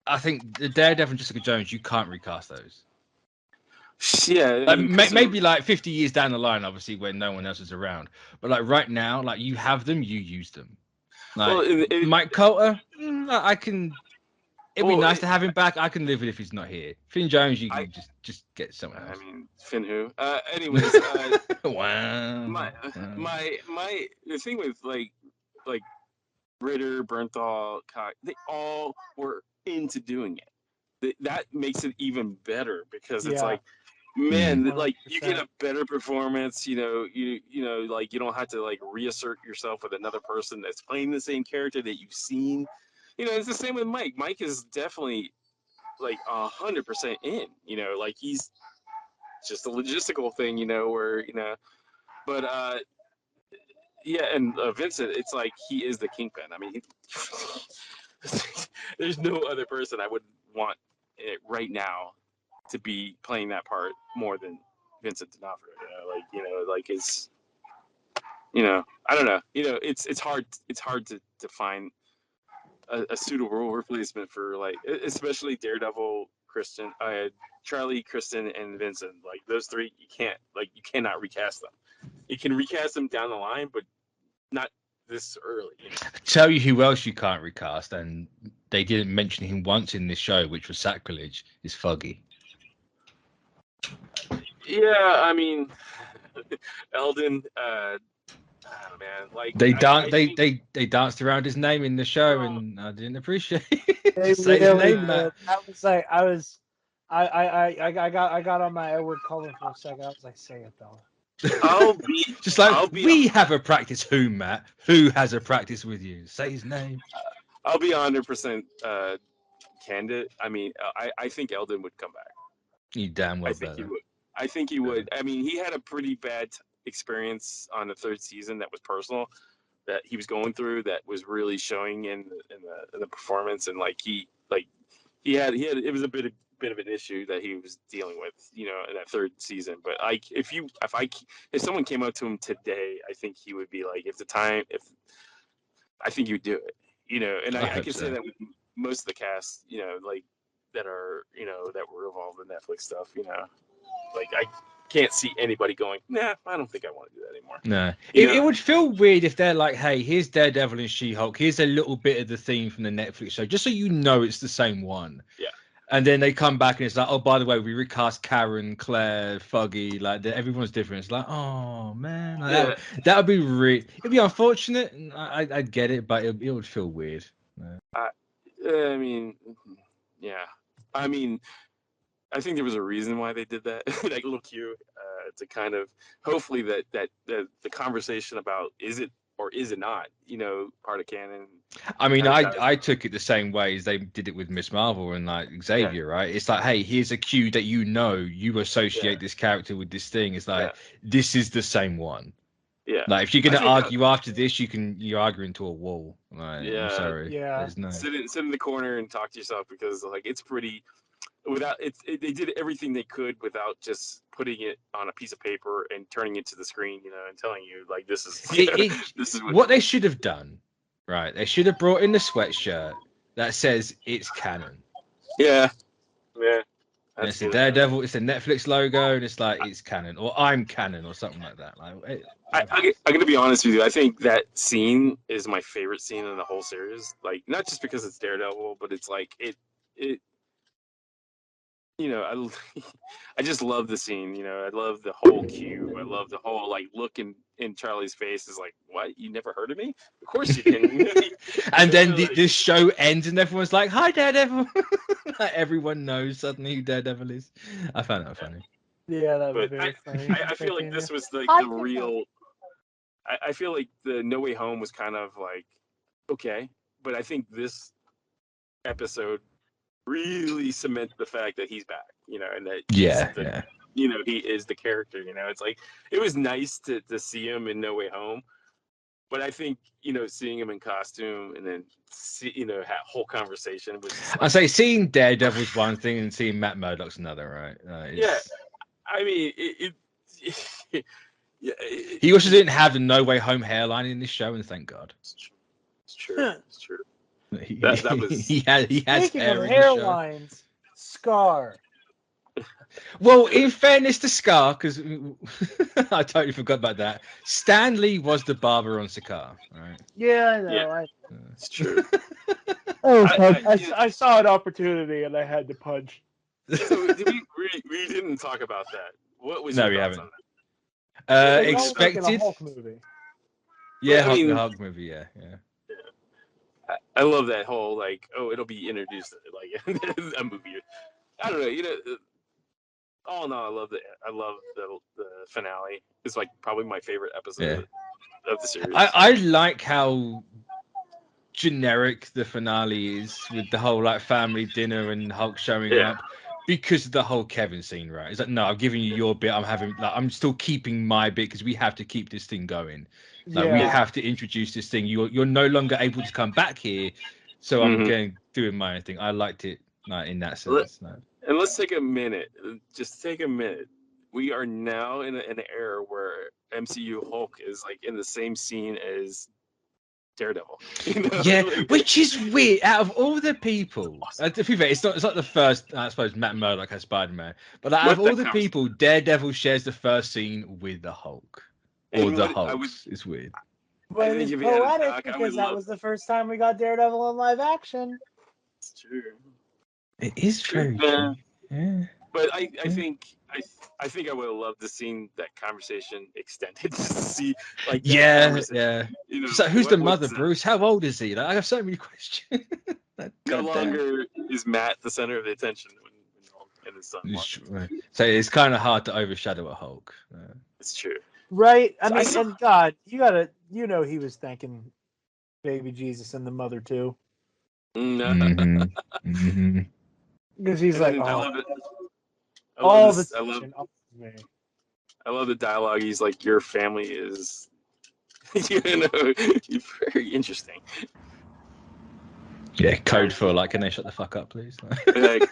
I think the Daredevil and Jessica Jones, you can't recast those. Yeah, like, maybe like 50 years down the line, obviously, when no one else is around. But like right now, like you have them, you use them. Like Mike Coulter, I can. It'd be nice to have him back. I can live with it if he's not here. Finn Jones, you can just get someone else. I mean, Finn who? Anyways, wow. The thing with like Ritter, Bernthal, Cox, they all were into doing it. That makes it even better because it's like, man, like you get a better performance. You like you don't have to like reassert yourself with another person that's playing the same character that you've seen. It's the same with Mike. Mike is definitely like 100% in. Like he's just a logistical thing. But and Vincent, it's like he is the Kingpin. I mean, there's no other person I would want right now to be playing that part more than Vincent D'Onofrio. Like it's, I don't know. It's hard. It's hard to find a suitable replacement for like, especially Daredevil, Charlie, Kristen, and Vincent. Like those three, you cannot recast them. You can recast them down the line, but not this early. Tell you who else you can't recast, and they didn't mention him once in this show, which was sacrilege, is Foggy. Yeah, I mean, Eldon. Man, like they danced around his name in the show, and I didn't appreciate it. Say his name, man. I got on my Edward Cullen for a second. I was like, say it though. We have a practice. Who, Matt? Who has a practice with you? Say his name. I'll be 100% candid. I mean, I think Eldon would come back. You damn well. I think he would. I mean, he had a pretty bad experience on the third season that was personal, that he was going through that was really showing in the performance, and like he had it was a bit of an issue that he was dealing with, you know, in that third season. But if someone came up to him today, I think he would be like, I think you would do it, you know. And I can say that with most of the cast, you know, like that are, you know, that were involved in Netflix stuff, you know, like I can't see anybody going, nah, I don't think I want to do that anymore. No, it would feel weird if they're like, hey, here's Daredevil and She-Hulk, here's a little bit of the theme from the Netflix show, just so you know it's the same one. Yeah. And then they come back and it's like, oh, by the way, we recast Karen, Claire, Foggy, like everyone's different. It's like, oh man, like, that would be it'd be unfortunate. I'd get it, but it would feel weird. I mean, yeah. I mean, I think there was a reason why they did that, like little cue, to kind of hopefully that the conversation about is it or is it not, you know, part of canon. I mean, I took it the same way as they did it with Miss Marvel and like Xavier, right? It's like, hey, here's a cue that you associate this character with this thing. It's like this is the same one. Yeah. Like if you're gonna argue after this, you're arguing to a wall. Like, I'm sorry. Yeah. Sit in the corner and talk to yourself, because like it's pretty. Without they did everything they could without just putting it on a piece of paper and turning it to the screen, you know, and telling you like this is this is what they should have done, right? They should have brought in the sweatshirt that says it's canon. Yeah. And it's the Daredevil, it's the Netflix logo, and it's like it's canon, or I'm canon, or something like that. Like, I'm gonna be honest with you. I think that scene is my favorite scene in the whole series. Like, not just because it's Daredevil, but it's like it. You know, I just love the scene. You know, I love the whole cue. I love the whole like look in Charlie's face is like, what? You never heard of me? Of course you didn't. And then this show ends, and everyone's like, "Hi, Daredevil." Like, everyone knows suddenly who Daredevil is. I found that funny. Yeah, that was very funny. I feel like this was like the real. I feel like the No Way Home was kind of like okay, but I think this episode really cement the fact that he's back, you know, and that you know, he is the character, you know. It's like it was nice to see him in No Way Home, but I think, you know, seeing him in costume and then you know, that whole conversation was like, I say seeing Daredevil's one thing and seeing Matt Murdock's another, right? Yeah, I mean he also didn't have the No Way Home hairline in this show, and thank God. It's true. That was he has Speaking hair of in the show. hairlines, Scar. Well, in fairness to Scar, because I totally forgot about that. Stan Lee was the barber on Scar, right? Yeah, I know. Yeah. It's true. I saw an opportunity and I had to punch. So we didn't talk about that. What was no, your we thoughts haven't. on that? Expected. Hulk movie. Yeah, I mean, the Hulk movie. Yeah. I love that whole like, oh, it'll be introduced like a movie. I don't know, you know. All in all, I love the finale. It's like probably my favorite episode of the series. I like how generic the finale is with the whole like family dinner and Hulk showing up, because of the whole Kevin scene, right? It's like, no, I'm giving you your bit. I'm still keeping my bit because we have to keep this thing going. Like we have to introduce this thing. You're no longer able to come back here, so I'm doing my own thing. I liked it in that sense. And let's take a minute. Just take a minute. We are now in an era where MCU Hulk is like in the same scene as Daredevil. You know? Yeah, which is weird. Out of all the people, to be fair, it's not the first. I suppose Matt Murdock has Spider-Man, but out of all the people, Daredevil shares the first scene with the Hulk. Or the Hulk. It's weird. But it's poetic because that was the first time we got Daredevil in live action. It's true. It is very true. Yeah. But I think I would have loved to seen that conversation extended to see like yeah. You know, so who's the mother, Bruce? How old is he? Like, I have so many questions. No longer is Matt the center of the attention when Hulk and his son. Right. So it's kind of hard to overshadow a Hulk. It's true. Right. I mean, and God, you know, he was thanking baby Jesus and the mother too. Because he's like, I love the dialogue. He's like, your family is Very interesting. Yeah, code for like, can they shut the fuck up, please? Like,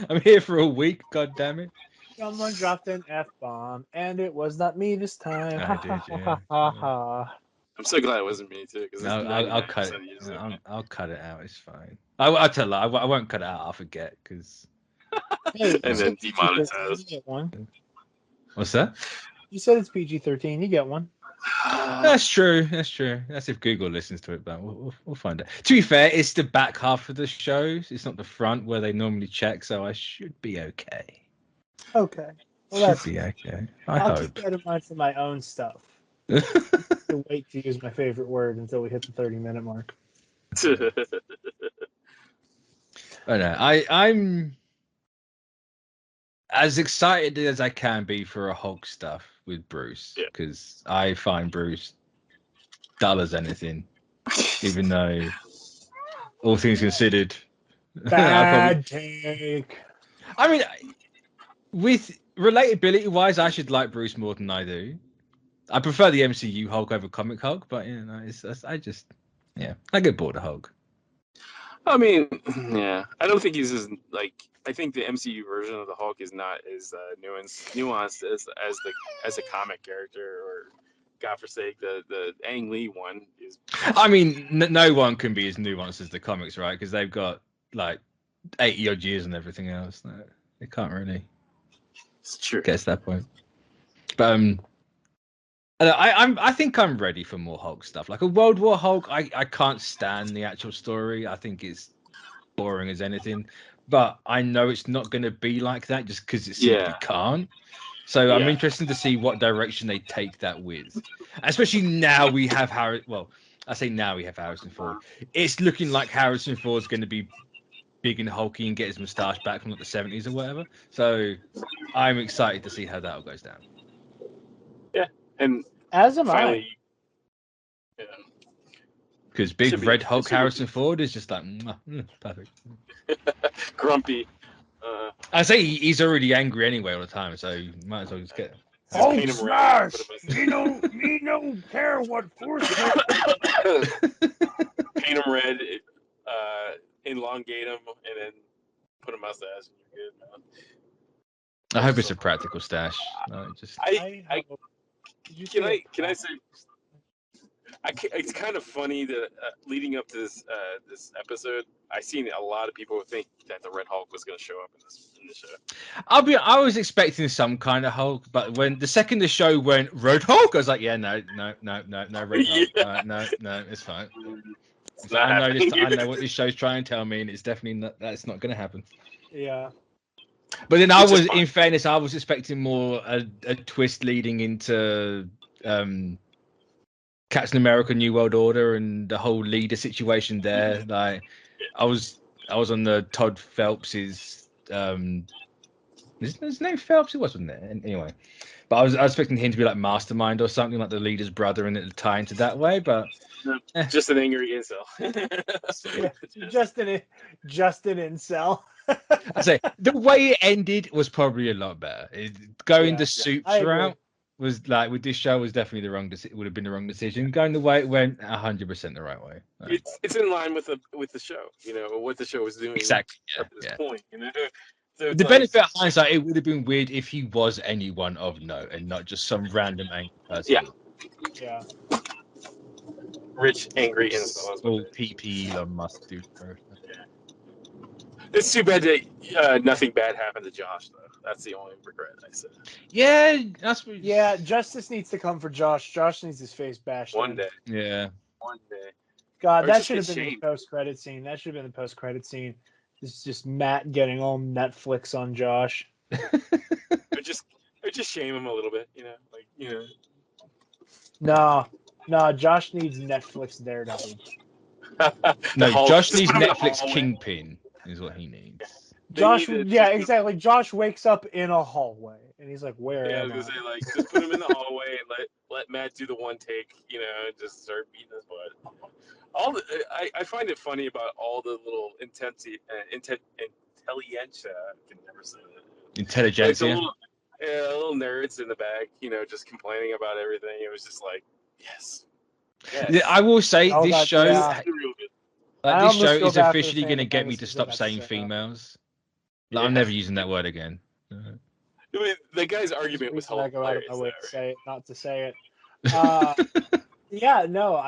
I'm here for a week, god damn it. Someone dropped an F-bomb, and it was not me this time. I did, yeah. I'm so glad it wasn't me too, because No, I'll cut it. I'll cut it out. It's fine. I'll tell her. I won't cut it out. I'll forget because. Hey, and then you demonetized. get one. What's that? You said it's PG-13. You get one. That's true. That's true. That's if Google listens to it, but we'll find it. To be fair, it's the back half of the shows. It's not the front where they normally check, so I should be okay. Okay. Well, Should be okay. I'll hope. keep that in mind for my own stuff. To wait to use my favorite word until we hit the 30-minute mark. I know. I'm as excited as I can be for a Hulk stuff with Bruce because I find Bruce dull as anything, even though all things considered, Bad take. I mean, with relatability wise, I should like Bruce more than I do. I prefer the MCU Hulk over comic Hulk, but I get bored of Hulk. I mean, yeah, I don't think he's as like. I think the MCU version of the Hulk is not as nuanced as a comic character, or God forsake the Ang Lee one is. I mean, no one can be as nuanced as the comics, right? Because they've got like 80 odd years and everything else. They can't really. It's true. Get to that point. But I think I'm ready for more Hulk stuff. Like a World War Hulk, I can't stand the actual story. I think it's boring as anything. But I know it's not going to be like that just because it simply can't. So I'm interested to see what direction they take that with. Especially now we have Harrison. Well, I say now we have Harrison Ford. It's looking like Harrison Ford's going to be big and hulky and get his moustache back from like the 70s or whatever. So I'm excited to see how that all goes down. Yeah, and as am finally, because big red Hulk Harrison Ford is just like perfect. Grumpy. I say he's already angry anyway all the time, so you might as well just get him. Oh, smash! Me no care what force. Paint him red, elongate him, and then put a mustache, and you're good, man. I hope it's a practical stash. Can I say? It's kind of funny that leading up to this episode, I seen a lot of people think that the Red Hulk was going to show up in this show. I was expecting some kind of Hulk, but when the second the show went Red Hulk, I was like, yeah, no, Red Hulk, no, it's fine. I know what this show's trying to tell me, and it's definitely that's not going to happen. Yeah. But then in fairness, I was expecting more a twist leading into Captain America: New World Order and the whole leader situation there. Like, I was on the Todd Phelps's his name Phelps? It wasn't there anyway. But I was expecting him to be like Mastermind or something, like the leader's brother, and it tie into that way. But just an angry incel. just an incel. I say the way it ended was probably a lot better. Going the soups route was like with this show was definitely the wrong. Would have been the wrong decision. Going the way it went, 100% the right way. It's in line with the show. You know what the show was doing. Exactly. At this point, you know. So the benefit of hindsight, it would have been weird if he was anyone of note and not just some random angry person. Yeah. Rich, angry incel. All PP Elon Musk dude. It's too bad that nothing bad happened to Josh, though. That's the only regret I said. Yeah, justice needs to come for Josh. Josh needs his face bashed. One day. Yeah. One day. God, that should have been the post-credit scene. It's just Matt getting all Netflix on Josh. Or just shame him a little bit, you know, like, you know. No, Josh needs Netflix Daredevil. No, Josh needs Netflix Kingpin, is what he needs. Josh, exactly. Josh wakes up in a hallway, and he's like, "Where am I?" Say, like, just put him in the hallway and let Matt do the one take, you know, and just start beating his butt. I find it funny about all the little intelligentsia. I can never say that. Intelligentsia. Like little nerds in the back, you know, just complaining about everything. It was just like, yes, Yes. Yeah, I will say Oh, this that's- show, yeah. Real good. I like this almost show, feel is bad for the officially going to Phantom get me Menace to if stop they got saying set up. females. Like, I'm Yeah. never using that word again. I mean, the guy's argument was Reason I go out of hilarious. my way though, to say it, not to say it. Yeah, no,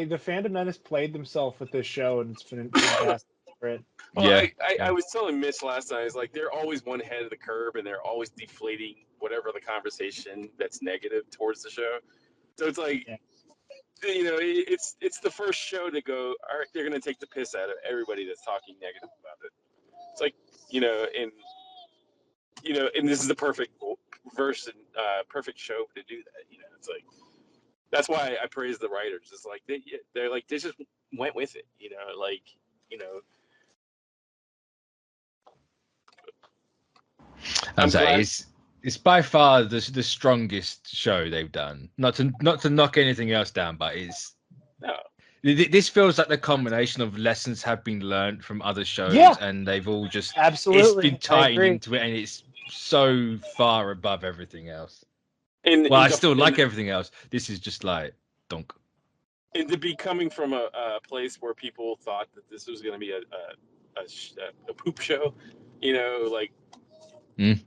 the Phantom Menace played themselves with this show, and it's been fantastic for it. Well, Yeah. I was telling Mitch last night, it's like they're always one head of the curve and they're always deflating whatever the conversation that's negative towards the show. So it's like, Yeah. you know, it's the first show to go, all right, they're going to take the piss out of everybody that's talking negative about it. It's like, and this is the perfect perfect show to do that. You know, it's like, that's why I praise the writers. It's like, they're like, they just went with it, I'm saying glad- it's by far the strongest show they've done. Not to knock anything else down, but No. this feels like the combination of lessons have been learned from other shows, Yeah. and they've all just Absolutely, it's been I tied agree. into it, and it's so far above everything else. And, Well, I and still and- like everything else. This is just like donk. And to be coming from a place where people thought that this was going to be a poop show, like, Mm.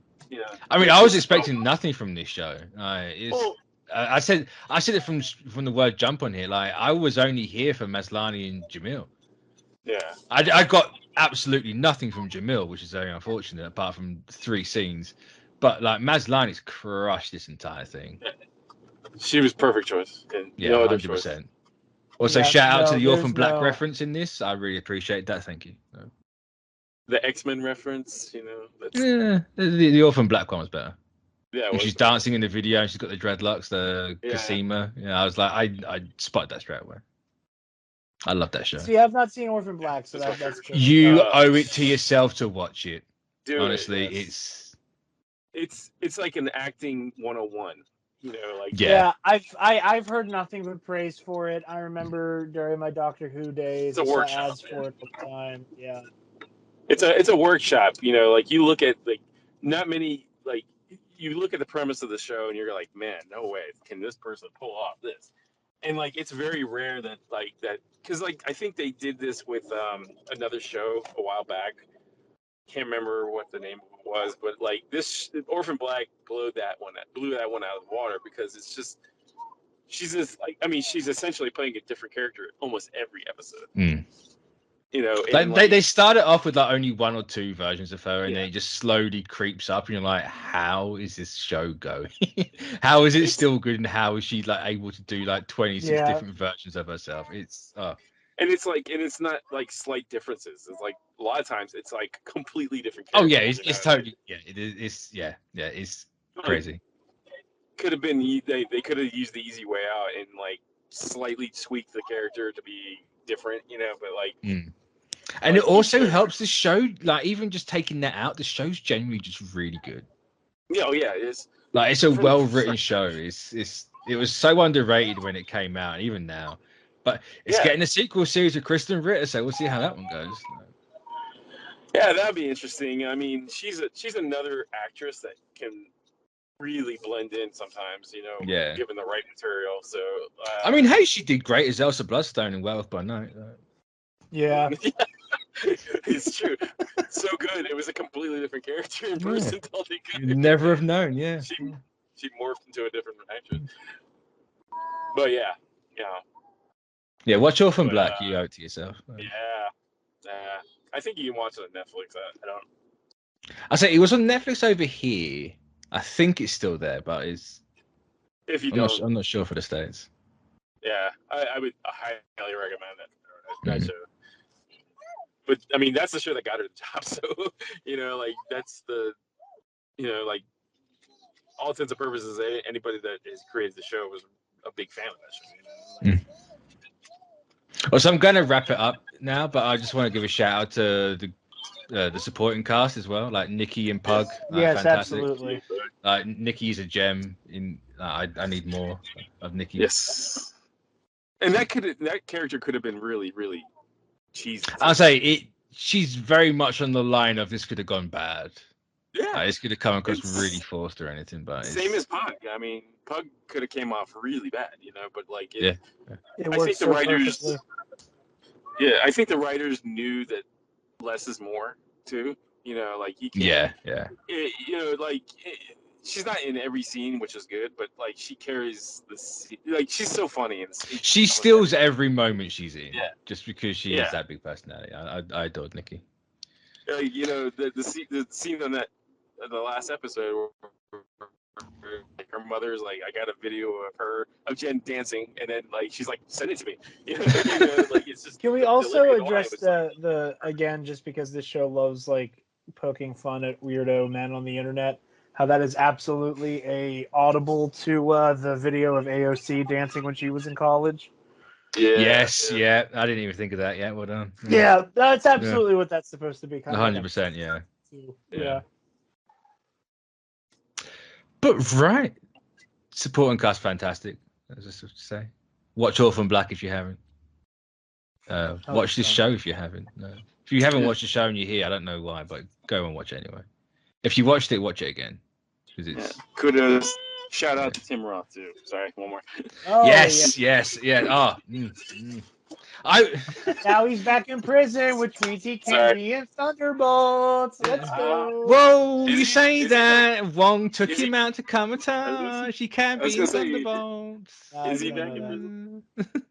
I mean, I was expecting nothing from this show. Well, I said it from the word jump on here. Like, I was only here for Maslany and Jamil. yeah. I got absolutely nothing from Jamil, which is very unfortunate, apart from 3 scenes. But like Maslany's crushed this entire thing. She was perfect choice. And Yeah, no other 100%. choice. Also, Yeah, shout out no, to the there's Orphan Black no- reference in this. I really appreciate that. Thank you. The X-Men reference, that's, Yeah, the Orphan Black one was better. yeah. it When was she's better. dancing in the video and she's got the dreadlocks, the Yeah. Cosima. Yeah, I was like, I spotted that straight away. I love that show. See, I've not seen Orphan Black, so that's true. You owe it to yourself to watch it. Do it, Honestly, yes. It's like an acting 101, like Yeah. I've heard nothing but praise for it. I remember during my Doctor Who days, It's a I saw workshop, ads for it all the time. Yeah. it's a workshop, like you look at like not many like you look at the premise of the show and you're like, man, no way can this person pull off this. And like it's very rare that because like I think they did this with another show a while back. Can't remember what the name was, but like this Orphan Black blew that one out of the water because it's just she's essentially playing a different character almost every episode. Mm. And They started off with like only 1 or 2 versions of her, and Yeah. then it just slowly creeps up, and you're like, how is this show going? How is it still good, and how is she like able to do like 26 Yeah. different versions of herself? It's and it's not like slight differences. It's like a lot of times it's like completely different oh characters. yeah, it's totally it is it's crazy. Could have been they could have used the easy way out and like slightly tweak the character to be different, but like And like, it also you should. helps the show, like even just taking that out, the show's genuinely just really good. yeah, it is. Like it's a From- well-written show. It was so underrated when it came out, and even now. But it's Yeah. getting a sequel series with Kristen Ritter, so we'll see how that one goes. Yeah, that'd be interesting. I mean, she's another actress that can really blend in sometimes, Yeah. given the right material. So I mean, hey, she did great as Elsa Bloodstone in Wealth by Night. Yeah. it's true. So good. It was a completely different character in person. Totally You good. never have known, yeah. She morphed into a different actress. But yeah. Yeah, watch Orphan But, Black. You owe it to yourself. Yeah. I think you can watch it on Netflix. I don't. I say it was on Netflix over here. I think it's still there, but it's. If you I'm don't, I'm not sure for the States. yeah, I would highly recommend that show. But I mean, that's the show that got her the job. So like that's the, like all intents and purposes, anybody that has created the show was a big fan of that show. Well, so I'm going to wrap it up now, but I just want to give a shout out to the supporting cast as well, like Nikki and Pug. Yes, fantastic. absolutely. Nikki's a gem. I need more of Nikki. Yes, and that character could have been really, really cheesy. I'll say it. She's very much on the line of this could have gone bad. Yeah, This could have come across It's- really forced or anything, but same as Pug. I mean, Pug could have came off really bad, but like It I works think the so writers, perfectly. I think the writers knew that less is more too. Like you can't. Yeah. She's not in every scene, which is good, but like she carries the scene. Like she's so funny and She steals every moment she's in, just because she Yeah. is that big personality. I adored Nikki. The scene on the last episode where like her mother's like, I got a video of Jen dancing, and then like she's like, send it to me. Like it's just. Can we the also delivery of the line address was like, the again, just because this show loves like poking fun at weirdo men on the internet, how that is absolutely a audible to the video of AOC dancing when she was in college? Yes, yeah. I didn't even think of that yet. Well done. Yeah, that's absolutely what that's supposed to be. Kind of 100%. Yeah. Yeah. But right, supporting cast fantastic. As I sort of say, watch Orphan Black if you haven't. Watch this show if you haven't. If you haven't watched the show and you're here, I don't know why, but go and watch it anyway. If you watched it, watch it again. It's... Kudos. Shout out to Tim Roth too. Sorry, one more. Oh, yes. Now he's back in prison, which means he can't be in Thunderbolts. Let's go. Whoa, Is you he- say is he- that? Wong took is he- him out to Comic-Con. She can't I was be in gonna say, Thunderbolts. Is he back in prison?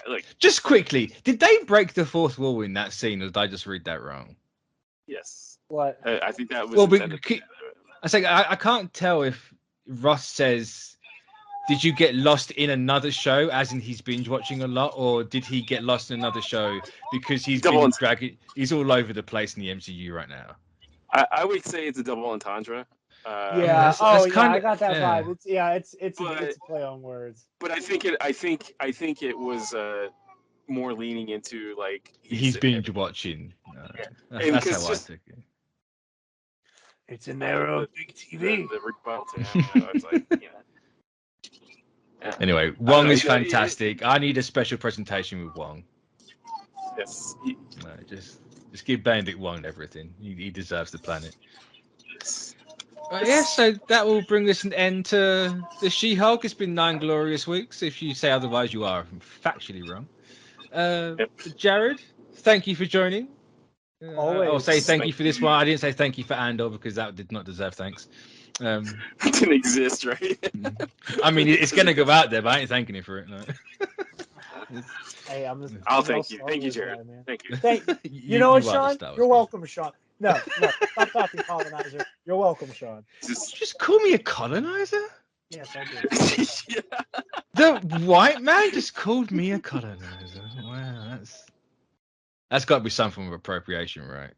Look, Just quickly, did they break the fourth wall in that scene, or did I just read that wrong? yes. What? I think that was. Well, but intended. I say I can't tell if Ross says, "Did you get lost in another show?" As in he's binge watching a lot, or did he get lost in another show because he's been dragging? He's all over the place in the MCU right now. I would say it's a double entendre. Yeah. that's I kinda- got that yeah. vibe. It's a play on words. But I think it was more leaning into like He's binge watching. That's And how I because took it. It's a narrow big TV. The rebuttal to him. It's like, yeah. Anyway, Wong know, is you know, fantastic. I need a special presentation with Wong. Yes. No, just give Benedict Wong everything. He deserves the planet. Yeah, so that will bring us an end to the She-Hulk. It's been 9 glorious weeks. If you say otherwise, you are factually wrong. Jared, thank you for joining. Always. I'll say thank you for this one. I didn't say thank you for Andor because that did not deserve thanks. It didn't exist, right? I mean, it's going to go out there, but I ain't thanking you for it. No. Hey, I'll thank you. Thank you, Jared. Thank you. You know what, are the Sean? Star Wars You're guy. welcome, Sean. No, stop talking colonizer. You're welcome, Sean. Just call me a colonizer? Yes, I do. Yeah. The white man just called me a colonizer. Wow, that's got to be some form of appropriation, right?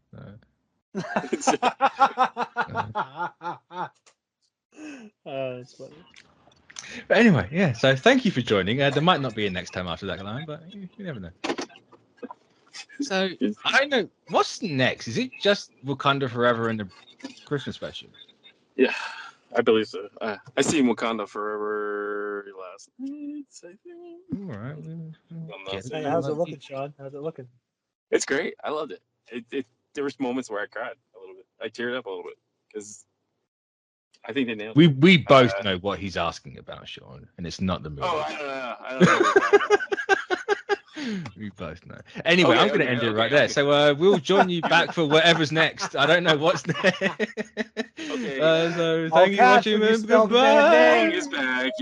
That's funny. But anyway, yeah. So thank you for joining. There might not be a next time after that line, but you never know. So I don't know what's next. Is it just Wakanda Forever and the Christmas special? Yeah, I believe so. I see Wakanda Forever last night, I think. All right. Hey, how's it looking, Sean? How's it looking? It's great. I loved it. There was moments where I cried a little bit. I teared up a little bit because I think they nailed it. We both know what he's asking about, Sean, and it's not the movie. Oh, I don't know. We both know. Anyway, Okay, I'm going to end it right there. So we'll join you back for whatever's next. I don't know what's next. Okay. So thank you for I'll watching. catch when you spell the damn Goodbye. name. Is back.